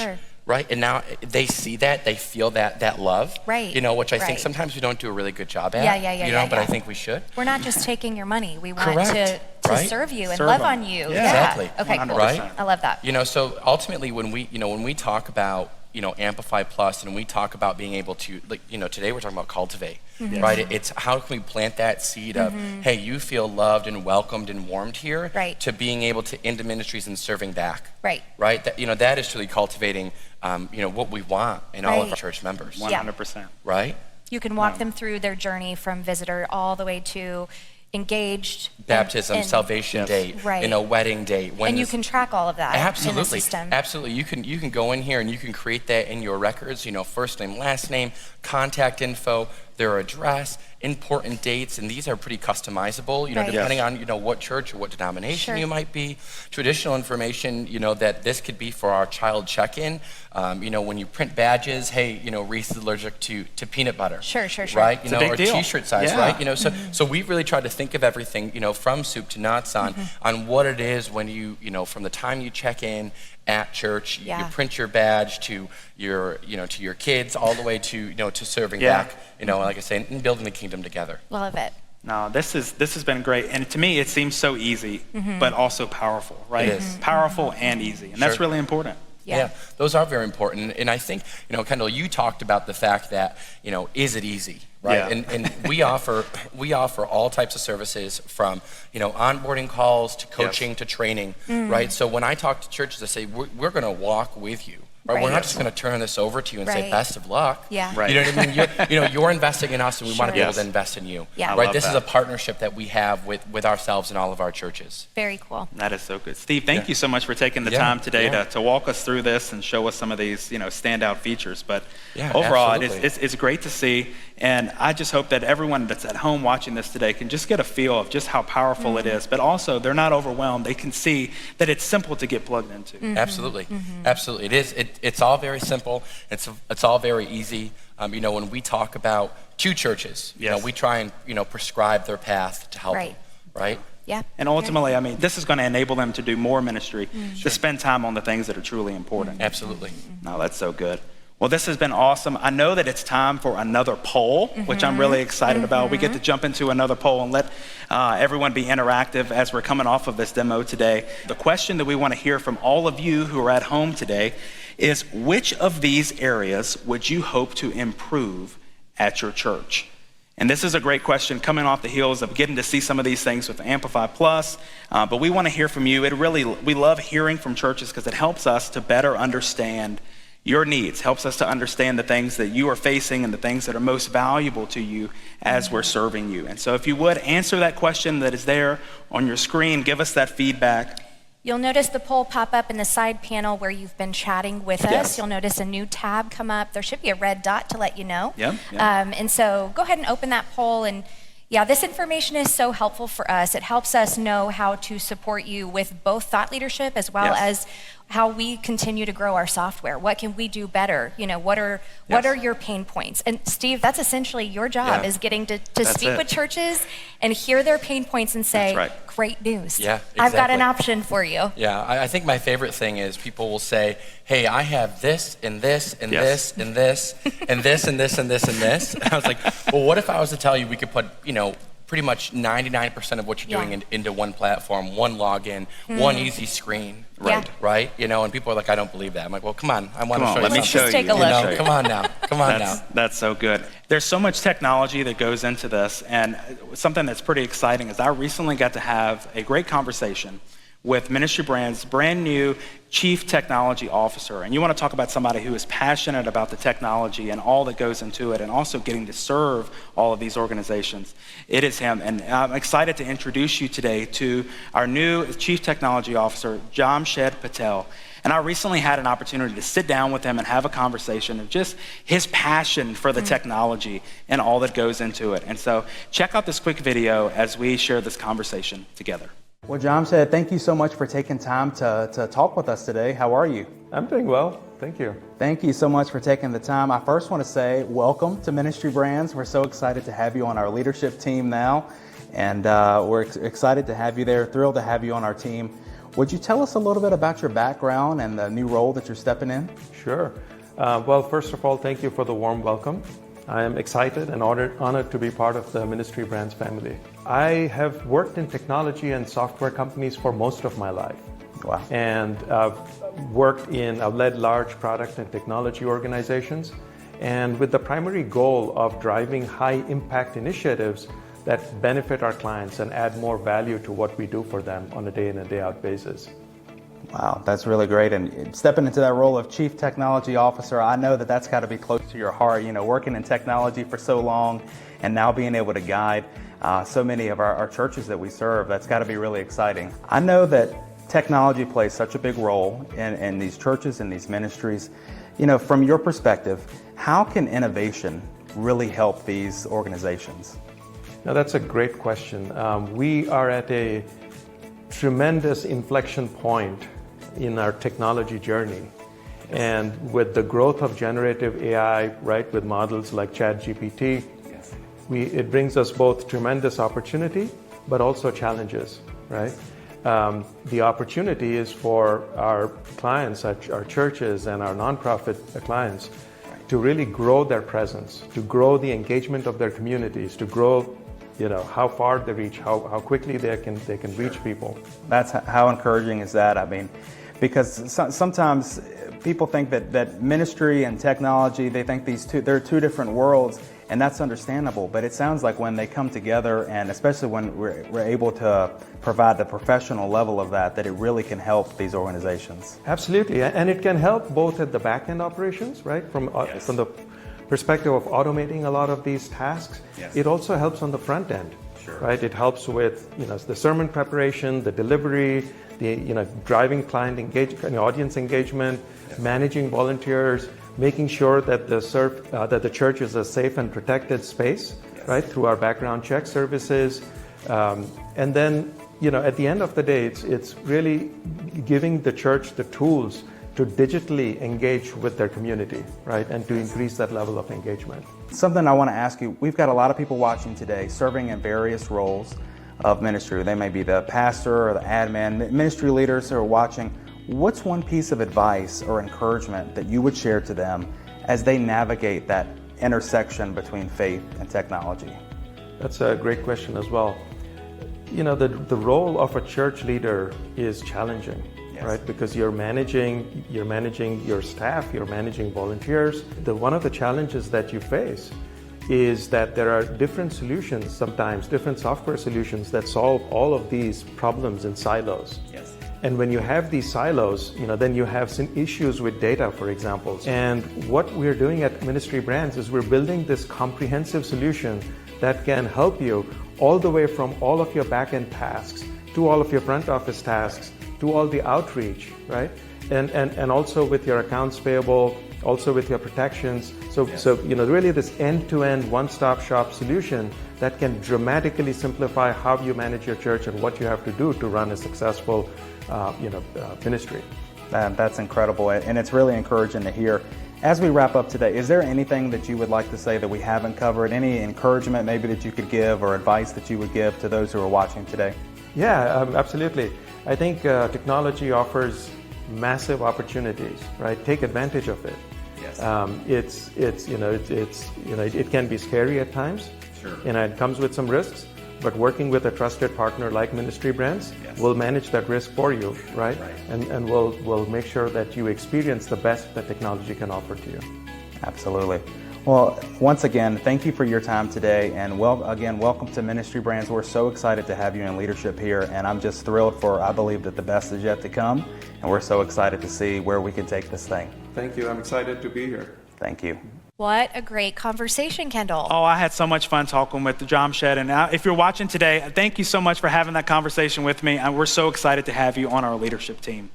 Right? And now they see that, they feel that love. Which I think sometimes we don't do a really good job at. But I think we should. We're not just taking your money. We want to serve you and serve love them. on you. Exactly. Okay, cool. Right? I love that. So ultimately when we talk about, Amplify Plus, and we talk about being able to, today we're talking about cultivate, right? It's how can we plant that seed of, hey, you feel loved and welcomed and warmed here, to being able to into ministries and serving back. Right? That, that is truly cultivating, what we want in all of our church members. 100%. Right? You can walk them through their journey from visitor all the way to engaged, baptism, salvation date, wedding date. And you can track all of that Absolutely. in the system. Absolutely. You can go in here and you can create that in your records, first name, last name, contact info, their address, important dates, and these are pretty customizable, depending on, what church or what denomination you might be. Traditional information, that this could be for our child check-in. When you print badges, hey, Reese is allergic to peanut butter. Sure. Right? It's a big or deal. T-shirt size, right? So we've really tried to think of everything, from soup to nuts on what it is when you, from the time you check in at church, you print your badge to your, to your kids, all the way to, to serving back, like I say, and building the kingdom together. Love it. No, this has been great, and to me it seems so easy, but also powerful, right? It is. Powerful and easy, and that's really important. Yeah. Those are very important. And I think, Kendall, you talked about the fact that, is it easy? Right. Yeah. And we offer all types of services from, onboarding calls to coaching to training. Right. So when I talk to churches, I say, we're going to walk with you. Right? We're not just going to turn this over to you and say best of luck. Yeah. Right. You know what I mean? You're investing in us, and we want to be able to Yes. invest in you. Yeah. Right. This is a partnership that we have with ourselves and all of our churches. Very cool. That is so good. Steve, thank you so much for taking the time today to walk us through this and show us some of these, standout features. But overall, it's great to see. And I just hope that everyone that's at home watching this today can just get a feel of just how powerful it is. But also, they're not overwhelmed. They can see that it's simple to get plugged into. Absolutely. Absolutely. It is. It's all very simple. It's all very easy. When we talk about two churches, we try and, prescribe their path to help them, right? Yeah. And ultimately, I mean, this is going to enable them to do more ministry, to spend time on the things that are truly important. Absolutely. No, that's so good. Well, this has been awesome. I know that it's time for another poll, which I'm really excited about. We get to jump into another poll and let everyone be interactive as we're coming off of this demo today. The question that we want to hear from all of you who are at home today is, which of these areas would you hope to improve at your church? And this is a great question coming off the heels of getting to see some of these things with Amplify Plus. But we want to hear from you. We love hearing from churches because it helps us to better understand your needs, helps us to understand the things that you are facing and the things that are most valuable to you as we're serving you. And so if you would, answer that question that is there on your screen, give us that feedback. You'll notice the poll pop up in the side panel where you've been chatting with us. You'll notice a new tab come up. There should be a red dot to let you know. And so go ahead and open that poll. And this information is so helpful for us. It helps us know how to support you with both thought leadership as well as how we continue to grow our software. What can we do better? What are your pain points? And Steve, that's essentially your job, is getting to speak with churches and hear their pain points and say, great news. Yeah, exactly. I've got an option for you. Yeah, I think my favorite thing is people will say, hey, I have this and this and this and this and this and this and this and this. And I was like, well, what if I was to tell you we could put, pretty much 99% of what you're doing into one platform, one login, one easy screen, right? And people are like, I don't believe that. I'm like, well, come on, I want to show you let me something. show Just take a look. Come on now. That's so good. There's so much technology that goes into this, and something that's pretty exciting is I recently got to have a great conversation with Ministry Brand's brand new Chief Technology Officer. And you want to talk about somebody who is passionate about the technology and all that goes into it, and also getting to serve all of these organizations. It is him. And I'm excited to introduce you today to our new Chief Technology Officer, Jamshed Patel. And I recently had an opportunity to sit down with him and have a conversation of just his passion for the technology and all that goes into it. And so check out this quick video as we share this conversation together. Well, Jamshed, thank you so much for taking time to talk with us today. How are you? I'm doing well. Thank you. Thank you so much for taking the time. I first want to say welcome to Ministry Brands. We're so excited to have you on our leadership team now, and we're excited to have you there, thrilled to have you on our team. Would you tell us a little bit about your background and the new role that you're stepping in? Sure. Well, first of all, thank you for the warm welcome. I am excited and honored to be part of the Ministry Brands family. I have worked in technology and software companies for most of my life. Wow. And I've led large product and technology organizations, and with the primary goal of driving high impact initiatives that benefit our clients and add more value to what we do for them on a day in and day out basis. Wow, that's really great. And stepping into that role of Chief Technology Officer, I know that that's got to be close to your heart, working in technology for so long and now being able to guide so many of our churches that we serve. That's got to be really exciting. I know that technology plays such a big role in these churches and these ministries. From your perspective, how can innovation really help these organizations? Now, that's a great question. We are at a tremendous inflection point in our technology journey. And with the growth of generative AI, right, with models like ChatGPT, it brings us both tremendous opportunity, but also challenges, right? The opportunity is for our clients, our churches and our nonprofit clients to really grow their presence, to grow the engagement of their communities, to grow how far they reach, how quickly they can reach people. That's how encouraging is that? I mean, because sometimes people think that ministry and technology, they think they're two different worlds, and that's understandable. But it sounds like when they come together, and especially when we're able to provide the professional level of that it really can help these organizations. Absolutely, and it can help both at the back end operations, right? From the perspective of automating a lot of these tasks. Yes. It also helps on the front end. Sure. Right? It helps with the sermon preparation, the delivery, the driving client audience engagement, managing volunteers, making sure that the church is a safe and protected space, right? Through our background check services, and then at the end of the day, it's really giving the church the tools to digitally engage with their community, right? And to increase that level of engagement. Something I want to ask you, we've got a lot of people watching today serving in various roles of ministry. They may be the pastor or the admin, ministry leaders who are watching. What's one piece of advice or encouragement that you would share to them as they navigate that intersection between faith and technology? That's a great question as well. The role of a church leader is challenging. Yes. Right? Because you're managing your staff, you're managing volunteers. One of the challenges that you face is that there are different solutions, sometimes different software solutions that solve all of these problems in silos. Yes. And when you have these silos, then you have some issues with data, for example. And what we're doing at Ministry Brands is we're building this comprehensive solution that can help you all the way from all of your back-end tasks to all of your front office tasks, to all the outreach, right? And also with your accounts payable, also with your protections. So really this end-to-end one-stop shop solution that can dramatically simplify how you manage your church and what you have to do to run a successful ministry. That's incredible, and it's really encouraging to hear. As we wrap up today, is there anything that you would like to say that we haven't covered? Any encouragement maybe that you could give or advice that you would give to those who are watching today? Yeah, absolutely. I think technology offers massive opportunities, right? Take advantage of it. Yes. It can be scary at times. Sure. And it comes with some risks, but working with a trusted partner like Ministry Brands will manage that risk for you, right? And we'll make sure that you experience the best that technology can offer to you. Absolutely. Well, once again, thank you for your time today, and welcome to Ministry Brands. We're so excited to have you in leadership here, and I'm just thrilled I believe that the best is yet to come, and we're so excited to see where we can take this thing. Thank you. I'm excited to be here. Thank you. What a great conversation, Kendall. Oh, I had so much fun talking with Jamshed, and if you're watching today, thank you so much for having that conversation with me, and we're so excited to have you on our leadership team.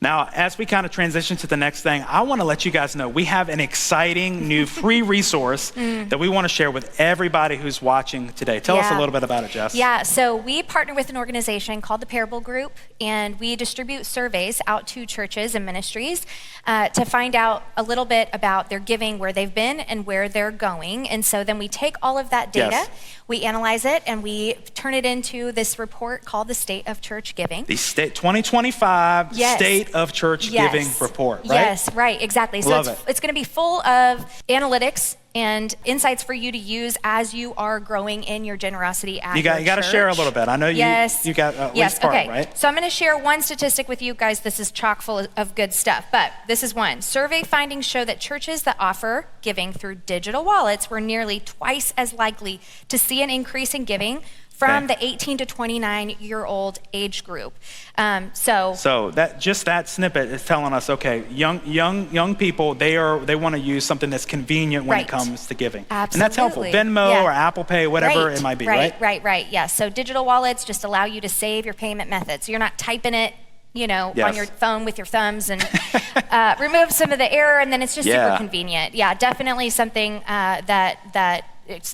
Now, as we kind of transition to the next thing, I want to let you guys know we have an exciting new free resource that we want to share with everybody who's watching today. Tell us a little bit about it, Jess. Yeah, so we partner with an organization called the Parable Group, and we distribute surveys out to churches and ministries to find out a little bit about their giving, where they've been and where they're going. And so then we take all of that data, we analyze it, and we turn it into this report called the State of Church Giving. The 2025 State of Church Giving report, right? Yes, right, exactly. So it's going to be full of analytics and insights for you to use as you are growing in your generosity at your church. You got to share a little bit. I know you got at least part, right? So I'm going to share one statistic with you guys. This is chock full of good stuff, but this is one. Survey findings show that churches that offer giving through digital wallets were nearly twice as likely to see an increase in giving from the 18 to 29-year-old age group. So that snippet is telling us, okay, young people, they want to use something that's convenient when it comes to giving. Absolutely. And that's helpful. Venmo or Apple Pay, whatever it might be, right? Right. Yeah. So digital wallets just allow you to save your payment methods. So you're not typing it, on your phone with your thumbs and remove some of the error, and then it's just super convenient. Yeah, definitely something that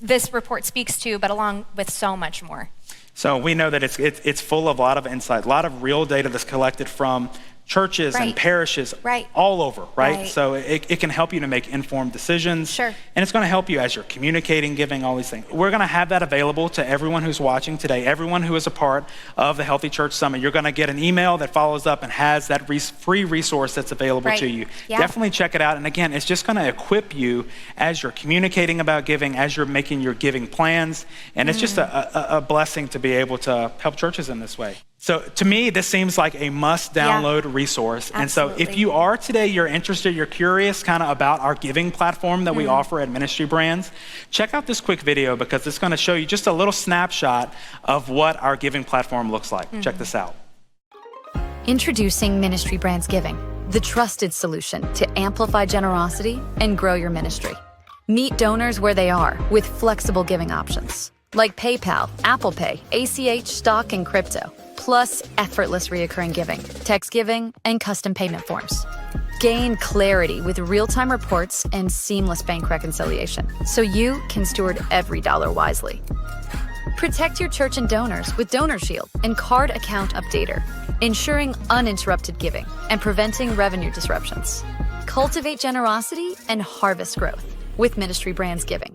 this report speaks to, but along with so much more. So we know that it's full of a lot of insight, a lot of real data that's collected from churches and parishes all over, right? So it can help you to make informed decisions. Sure. And it's going to help you as you're communicating, giving, all these things. We're going to have that available to everyone who's watching today, everyone who is a part of the Healthy Church Summit. You're going to get an email that follows up and has that free resource that's available to you. Yeah. Definitely check it out. And again, it's just going to equip you as you're communicating about giving, as you're making your giving plans. And it's just a blessing to be able to help churches in this way. So to me, this seems like a must download resource. And so if you are today, you're interested, you're curious kind of about our giving platform that we offer at Ministry Brands, check out this quick video because it's going to show you just a little snapshot of what our giving platform looks like. Check this out. Introducing Ministry Brands Giving, the trusted solution to amplify generosity and grow your ministry. Meet donors where they are with flexible giving options like PayPal, Apple Pay, ACH, stock, and crypto, plus effortless recurring giving, text giving, and custom payment forms. Gain clarity with real-time reports and seamless bank reconciliation so you can steward every dollar wisely. Protect your church and donors with Donor Shield and Card Account Updater, ensuring uninterrupted giving and preventing revenue disruptions. Cultivate generosity and harvest growth with Ministry Brands Giving.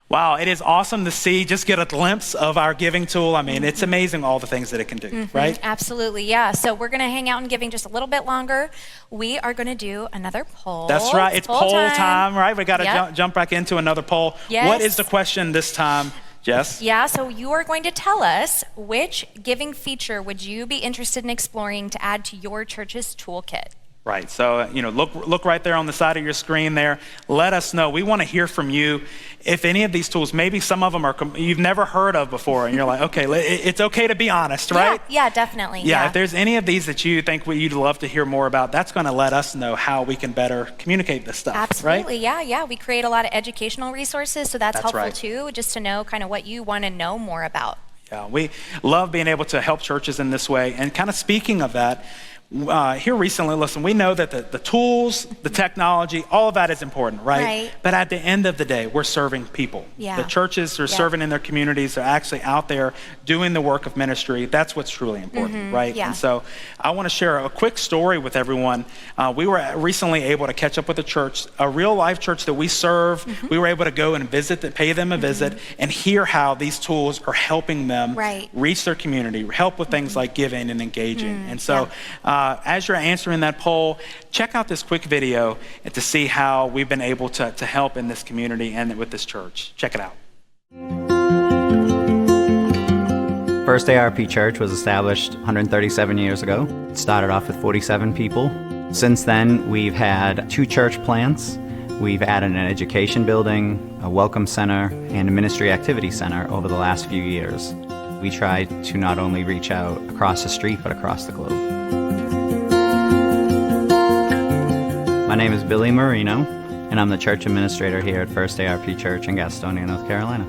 Wow, it is awesome to see, just get a glimpse of our giving tool. I mean, it's amazing all the things that it can do, right? Absolutely, yeah. So we're going to hang out in giving just a little bit longer. We are going to do another poll. That's right. It's poll time, right? We got to jump back into another poll. Yes. What is the question this time, Jess? Yeah, so you are going to tell us which giving feature would you be interested in exploring to add to your church's toolkit? Right. So, look right there on the side of your screen there. Let us know. We want to hear from you. If any of these tools, maybe some of them are you've never heard of before, and you're like, okay, it's okay to be honest, right? Yeah, definitely. Yeah, if there's any of these that you think you'd love to hear more about, that's going to let us know how we can better communicate this stuff. Absolutely, right? yeah. We create a lot of educational resources, so that's helpful right. too, just to know kind of what you want to know more about. Yeah, we love being able to help churches in this way. And kind of speaking of that, here recently, listen, we know that the tools, the technology, all of that is important, right? But at the end of the day, we're serving people. Yeah. The churches are serving in their communities. They're actually out there doing the work of ministry. That's what's truly important, right? Yeah. And so I want to share a quick story with everyone. We were recently able to catch up with a church, a real life church that we serve. We were able to go and pay them a visit and hear how these tools are helping them reach their community, help with things like giving and engaging. And so as you're answering that poll, check out this quick video to see how we've been able to help in this community and with this church. Check it out. First ARP Church was established 137 years ago. It started off with 47 people. Since then, we've had 2 church plants. We've added an education building, a welcome center, and a ministry activity center over the last few years. We try to not only reach out across the street, but across the globe. My name is Billy Marino, and I'm the church administrator here at First ARP Church in Gastonia, North Carolina.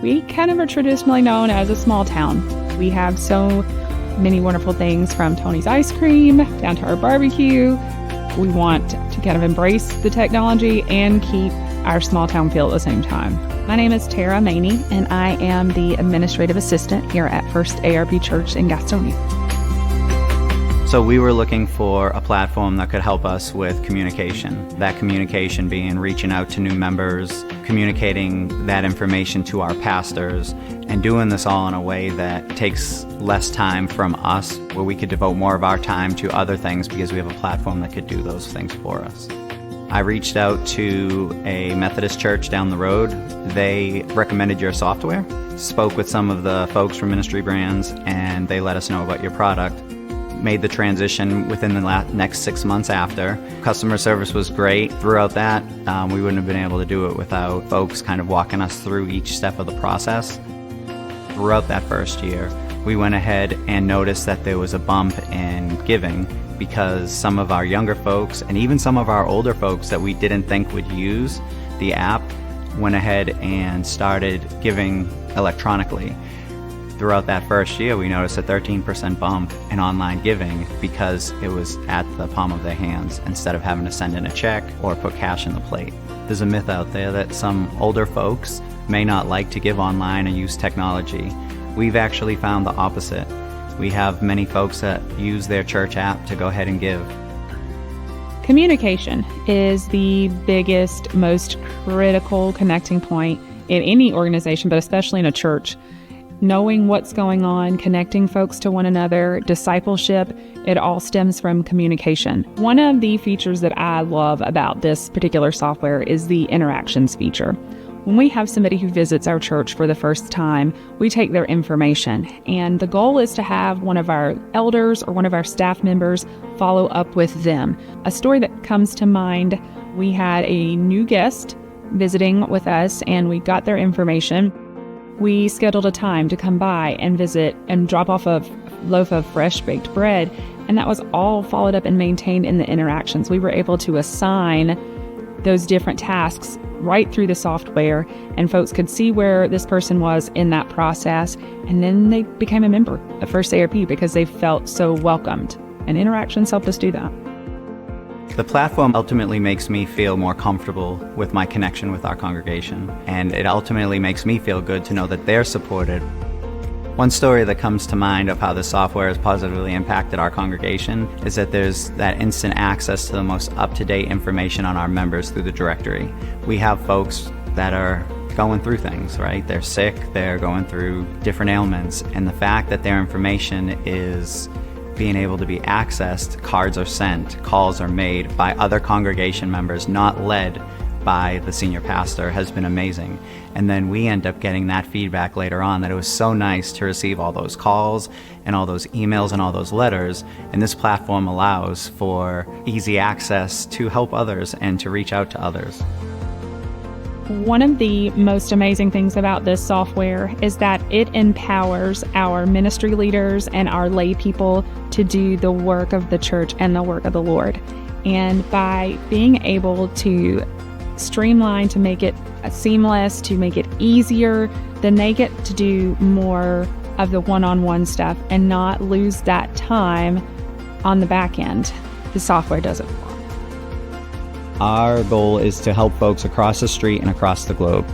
We kind of are traditionally known as a small town. We have so many wonderful things, from Tony's ice cream down to our barbecue. We want to kind of embrace the technology and keep our small town feel at the same time. My name is Tara Maney, and I am the administrative assistant here at First ARP Church in Gastonia. So we were looking for a platform that could help us with communication. That communication being reaching out to new members, communicating that information to our pastors, and doing this all in a way that takes less time from us, where we could devote more of our time to other things because we have a platform that could do those things for us. I reached out to a Methodist church down the road. They recommended your software, spoke with some of the folks from Ministry Brands, and they let us know about your product. Made the transition within the next 6 months after. Customer service was great throughout that. We wouldn't have been able to do it without folks kind of walking us through each step of the process. Throughout that first year, we went ahead and noticed that there was a bump in giving because some of our younger folks and even some of our older folks that we didn't think would use the app went ahead and started giving electronically. Throughout that first year, we noticed a 13% bump in online giving because it was at the palm of their hands instead of having to send in a check or put cash in the plate. There's a myth out there that some older folks may not like to give online and use technology. We've actually found the opposite. We have many folks that use their church app to go ahead and give. Communication is the biggest, most critical connecting point in any organization, but especially in a church. Knowing what's going on, connecting folks to one another, discipleship, it all stems from communication. One of the features that I love about this particular software is the interactions feature. When we have somebody who visits our church for the first time, we take their information, and the goal is to have one of our elders or one of our staff members follow up with them. A story that comes to mind, we had a new guest visiting with us, and we got their information. We scheduled a time to come by and visit and drop off a loaf of fresh baked bread, and that was all followed up and maintained in the interactions. We were able to assign those different tasks right through the software, and folks could see where this person was in that process, and then they became a member of First ARP because they felt so welcomed, and interactions helped us do that. The platform ultimately makes me feel more comfortable with my connection with our congregation, and it ultimately makes me feel good to know that they're supported. One story that comes to mind of how the software has positively impacted our congregation is that there's that instant access to the most up-to-date information on our members through the directory. We have folks that are going through things, right? They're sick, they're going through different ailments, and the fact that their information is being able to be accessed, cards are sent, calls are made by other congregation members, not led by the senior pastor, has been amazing. And then we end up getting that feedback later on that it was so nice to receive all those calls and all those emails and all those letters. And this platform allows for easy access to help others and to reach out to others. One of the most amazing things about this software is that it empowers our ministry leaders and our lay people to do the work of the church and the work of the Lord. And by being able to streamline, to make it seamless, to make it easier, then they get to do more of the one-on-one stuff and not lose that time on the back end. The software does it. Our goal is to help folks across the street and across the globe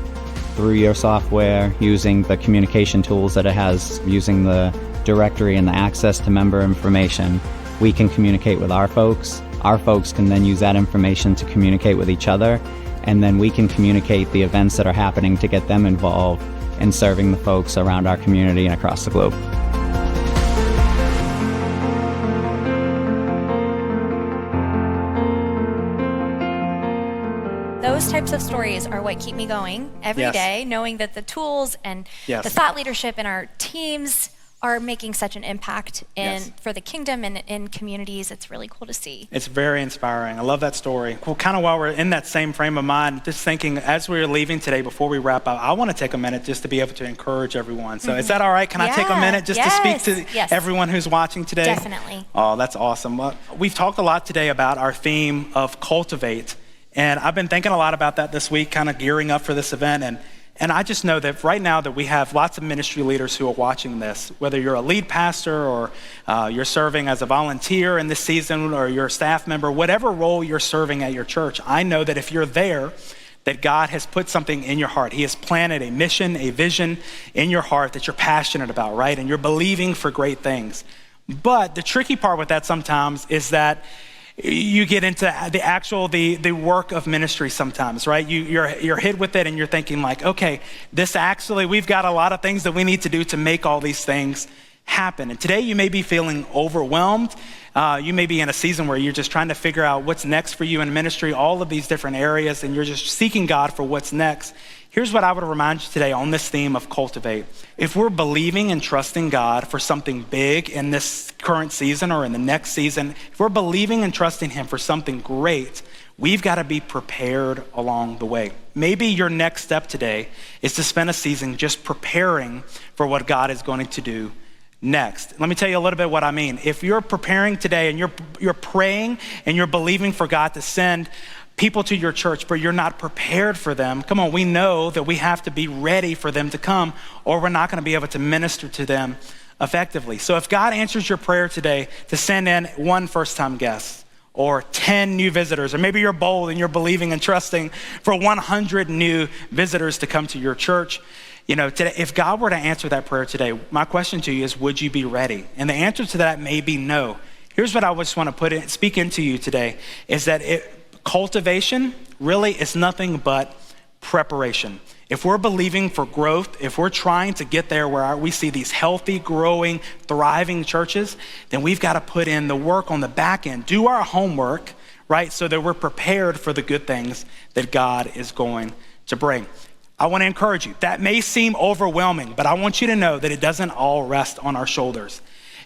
through your software, using the communication tools that it has, using the directory and the access to member information. We can communicate with our folks. Our folks can then use that information to communicate with each other, and then we can communicate the events that are happening to get them involved in serving the folks around our community and across the globe. Those types of stories are what keep me going every day, knowing that the tools and the thought leadership in our teams are making such an impact for the kingdom and in communities. It's really cool to see. It's very inspiring. I love that story. Well, kind of while we're in that same frame of mind, just thinking as we're leaving today, before we wrap up, I want to take a minute just to be able to encourage everyone. So is that all right? Can I take a minute just to speak to everyone who's watching today? Definitely. Oh, that's awesome. Well, we've talked a lot today about our theme of cultivate. And I've been thinking a lot about that this week, kind of gearing up for this event. And I just know that right now that we have lots of ministry leaders who are watching this, whether you're a lead pastor or you're serving as a volunteer in this season or you're a staff member, whatever role you're serving at your church, I know that if you're there, that God has put something in your heart. He has planted a mission, a vision in your heart that you're passionate about, right? And you're believing for great things. But the tricky part with that sometimes is that you get into the work of ministry sometimes, right? You're hit with it and you're thinking like, okay, we've got a lot of things that we need to do to make all these things happen. And today you may be feeling overwhelmed. You may be in a season where you're just trying to figure out what's next for you in ministry, all of these different areas, and you're just seeking God for what's next. Here's what I would remind you today on this theme of cultivate. If we're believing and trusting God for something big in this current season or in the next season, if we're believing and trusting Him for something great, we've got to be prepared along the way. Maybe your next step today is to spend a season just preparing for what God is going to do next. Let me tell you a little bit what I mean. If you're preparing today and you're praying and you're believing for God to send people to your church, but you're not prepared for them, come on, we know that we have to be ready for them to come, or we're not going to be able to minister to them effectively. So if God answers your prayer today to send in one first-time guest or 10 new visitors, or maybe you're bold and you're believing and trusting for 100 new visitors to come to your church, today, if God were to answer that prayer today, my question to you is, would you be ready? And the answer to that may be no. Here's what I just want to speak into you today, is that cultivation really is nothing but preparation. If we're believing for growth, if we're trying to get there where we see these healthy, growing, thriving churches, then we've got to put in the work on the back end, do our homework, right? So that we're prepared for the good things that God is going to bring. I want to encourage you. That may seem overwhelming, but I want you to know that it doesn't all rest on our shoulders.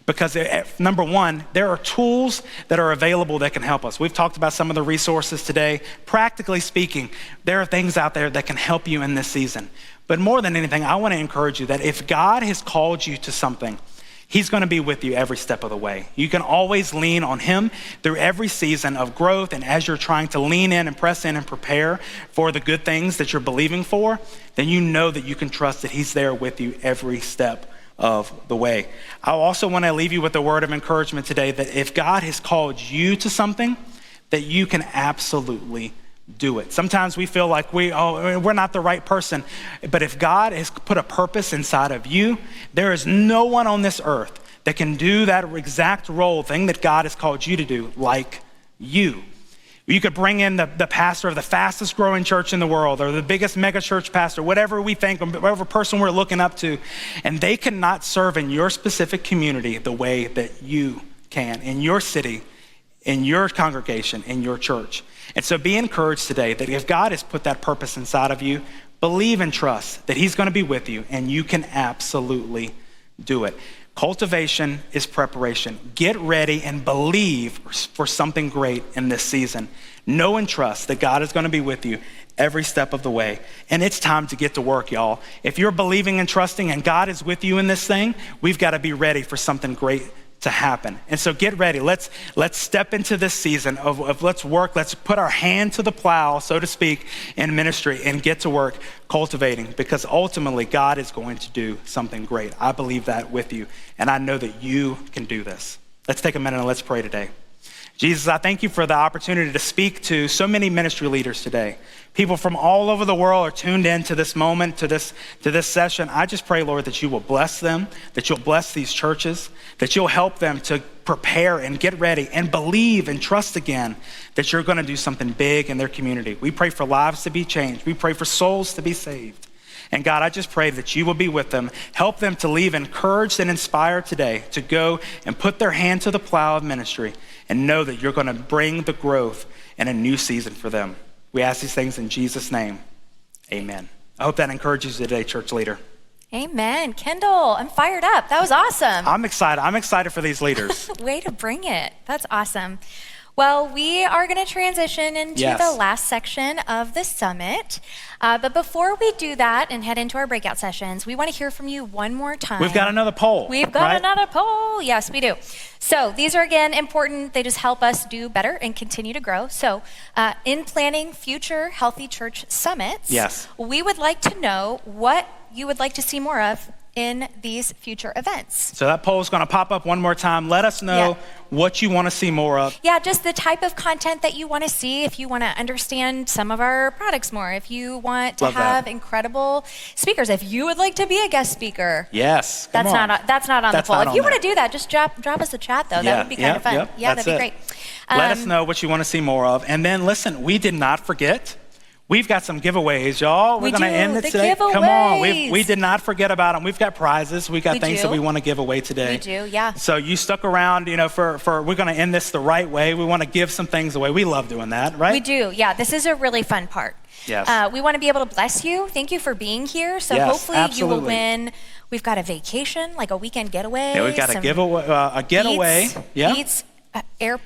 Because number one, there are tools that are available that can help us. We've talked about some of the resources today. Practically speaking, there are things out there that can help you in this season. But more than anything, I want to encourage you that if God has called you to something, he's going to be with you every step of the way. You can always lean on him through every season of growth. And as you're trying to lean in and press in and prepare for the good things that you're believing for, then you know that you can trust that he's there with you every step of the way. I also want to leave you with a word of encouragement today that if God has called you to something, that you can absolutely do it. Sometimes we feel like we're not the right person, but if God has put a purpose inside of you, there is no one on this earth that can do that exact thing that God has called you to do like you. You could bring in the pastor of the fastest growing church in the world, or the biggest mega church pastor, whatever we think, or whatever person we're looking up to, and they cannot serve in your specific community the way that you can, in your city, in your congregation, in your church. And so be encouraged today that if God has put that purpose inside of you, believe and trust that he's going to be with you, and you can absolutely do it. Cultivation is preparation. Get ready and believe for something great in this season. Know and trust that God is going to be with you every step of the way. And it's time to get to work, y'all. If you're believing and trusting and God is with you in this thing, we've got to be ready for something great to happen. And so get ready. Let's step into this season of let's work. Let's put our hand to the plow, so to speak, in ministry and get to work cultivating, because ultimately God is going to do something great. I believe that with you, and I know that you can do this. Let's take a minute and let's pray today. Jesus, I thank you for the opportunity to speak to so many ministry leaders today. People from all over the world are tuned in to this moment, to this session. I just pray, Lord, that you will bless them, that you'll bless these churches, that you'll help them to prepare and get ready and believe and trust again that you're going to do something big in their community. We pray for lives to be changed. We pray for souls to be saved. And God, I just pray that you will be with them. Help them to leave encouraged and inspired today to go and put their hand to the plow of ministry and know that you're going to bring the growth and a new season for them. We ask these things in Jesus' name. Amen. I hope that encourages you today, church leader. Amen. Kendall, I'm fired up. That was awesome. I'm excited. I'm excited for these leaders. Way to bring it. That's awesome. Well, we are going to transition into the last section of the summit. But before we do that and head into our breakout sessions, we want to hear from you one more time. We've got another poll. We've got another poll. Yes, we do. So these are, again, important. They just help us do better and continue to grow. So in planning future Healthy Church Summits, we would like to know what you would like to see more of in these future events. So that poll is going to pop up one more time. Let us know what you want to see more of. Yeah, just the type of content that you want to see. If you want to understand some of our products more, if you want to have incredible speakers, if you would like to be a guest speaker. Yes, that's not on the poll. If you want to do that, just drop us a chat though. That would be kind of fun. That'd be great. Let us know what you want to see more of. And then listen, we did not forget. We've got some giveaways, y'all. We're going to end it today. Giveaways. Come on. We did not forget about them. We've got prizes. We got things that we want to give away today. We do, yeah. So you stuck around, for we're going to end this the right way. We want to give some things away. We love doing that, right? We do, yeah. This is a really fun part. Yes. We want to be able to bless you. Thank you for being here. So hopefully you will win. We've got a vacation, like a weekend getaway. Yeah, we've got a getaway. Eats, air.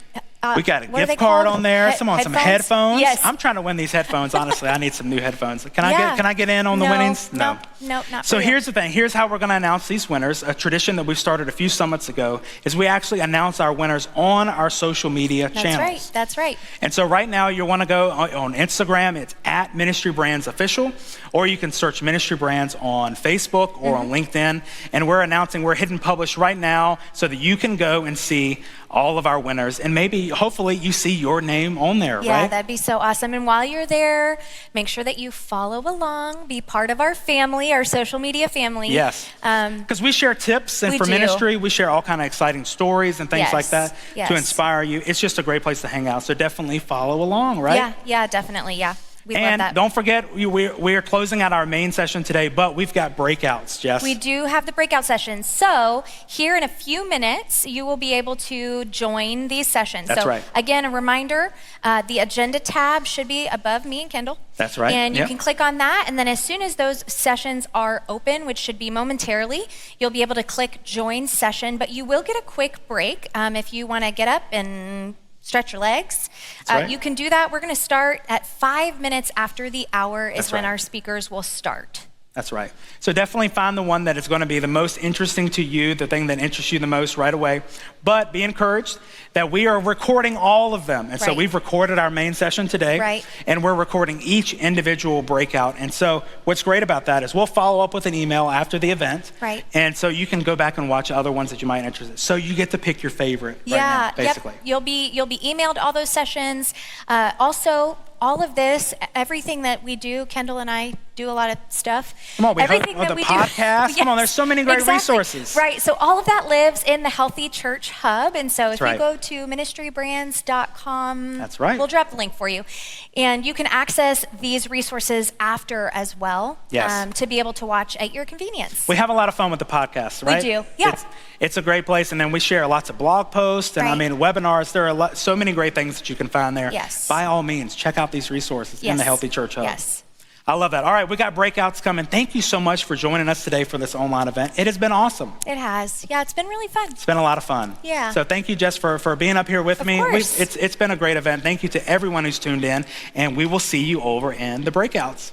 We got a gift card on there. Some headphones. Yes. I'm trying to win these headphones. Honestly, I need some new headphones. Can I get in on the winnings? No, not. So here's the thing. Here's how we're going to announce these winners. A tradition that we've started a few summits ago is we actually announce our winners on our social media channels. That's right. And so right now you want to go on Instagram. It's at Ministry Brands Official, or you can search Ministry Brands on Facebook or on LinkedIn. And we're announcing we're hitting publish right now so that you can go and see all of our winners, and maybe, hopefully, you see your name on there, right? Yeah, that'd be so awesome. And while you're there, make sure that you follow along, be part of our family, our social media family. Yes, because we share tips, and for ministry, we share all kind of exciting stories and things like that to inspire you. It's just a great place to hang out, so definitely follow along, right? Yeah, definitely, yeah. We love And that. don't forget, we are closing out our main session today, but we've got breakouts, Jess. We do have the breakout sessions. So here in a few minutes, you will be able to join these sessions. That's so right. Again, a reminder, the agenda tab should be above me and Kendall. That's right. And you Yep. can click on that, and then as soon as those sessions are open, which should be momentarily, you'll be able to click join session, but you will get a quick break if you want to get up and stretch your legs. Right. You can do that. We're going to start at 5 minutes after the hour is That's when right. our speakers will start. That's right. So definitely find the one that is going to be the most interesting to you, the thing that interests you the most right away. But be encouraged that we are recording all of them. And so Right. we've recorded our main session today. Right. And we're recording each individual breakout. And so what's great about that is we'll follow up with an email after the event. Right. And so you can go back and watch other ones that you might be interested in. So you get to pick your favorite right now, basically. Yep. You'll be emailed all those sessions. Also, all of this, everything that we do, Kendall and I do a lot of stuff. Come on, everything the that we podcast. do. Come on, there's so many great exactly. resources. Right. So all of that lives in the Healthy Church Hub. And so if right. you go to ministrybrands.com, That's right. We'll drop the link for you. And you can access these resources after as well. Yes. To be able to watch at your convenience. We have a lot of fun with the podcast, right? do, yeah. It's a great place, and then we share lots of blog posts, and Right. I mean webinars. There are so many great things that you can find there. Yes. By all means, check out these resources in the Yes. Healthy Church Hub. Yes. I love that. All right, we got breakouts coming. Thank you so much for joining us today for this online event. It has been awesome. It has. Yeah, it's been really fun. It's been a lot of fun. Yeah. So thank you, Jess, for being up here with Of me. course. It's been a great event. Thank you to everyone who's tuned in, and we will see you over in the breakouts.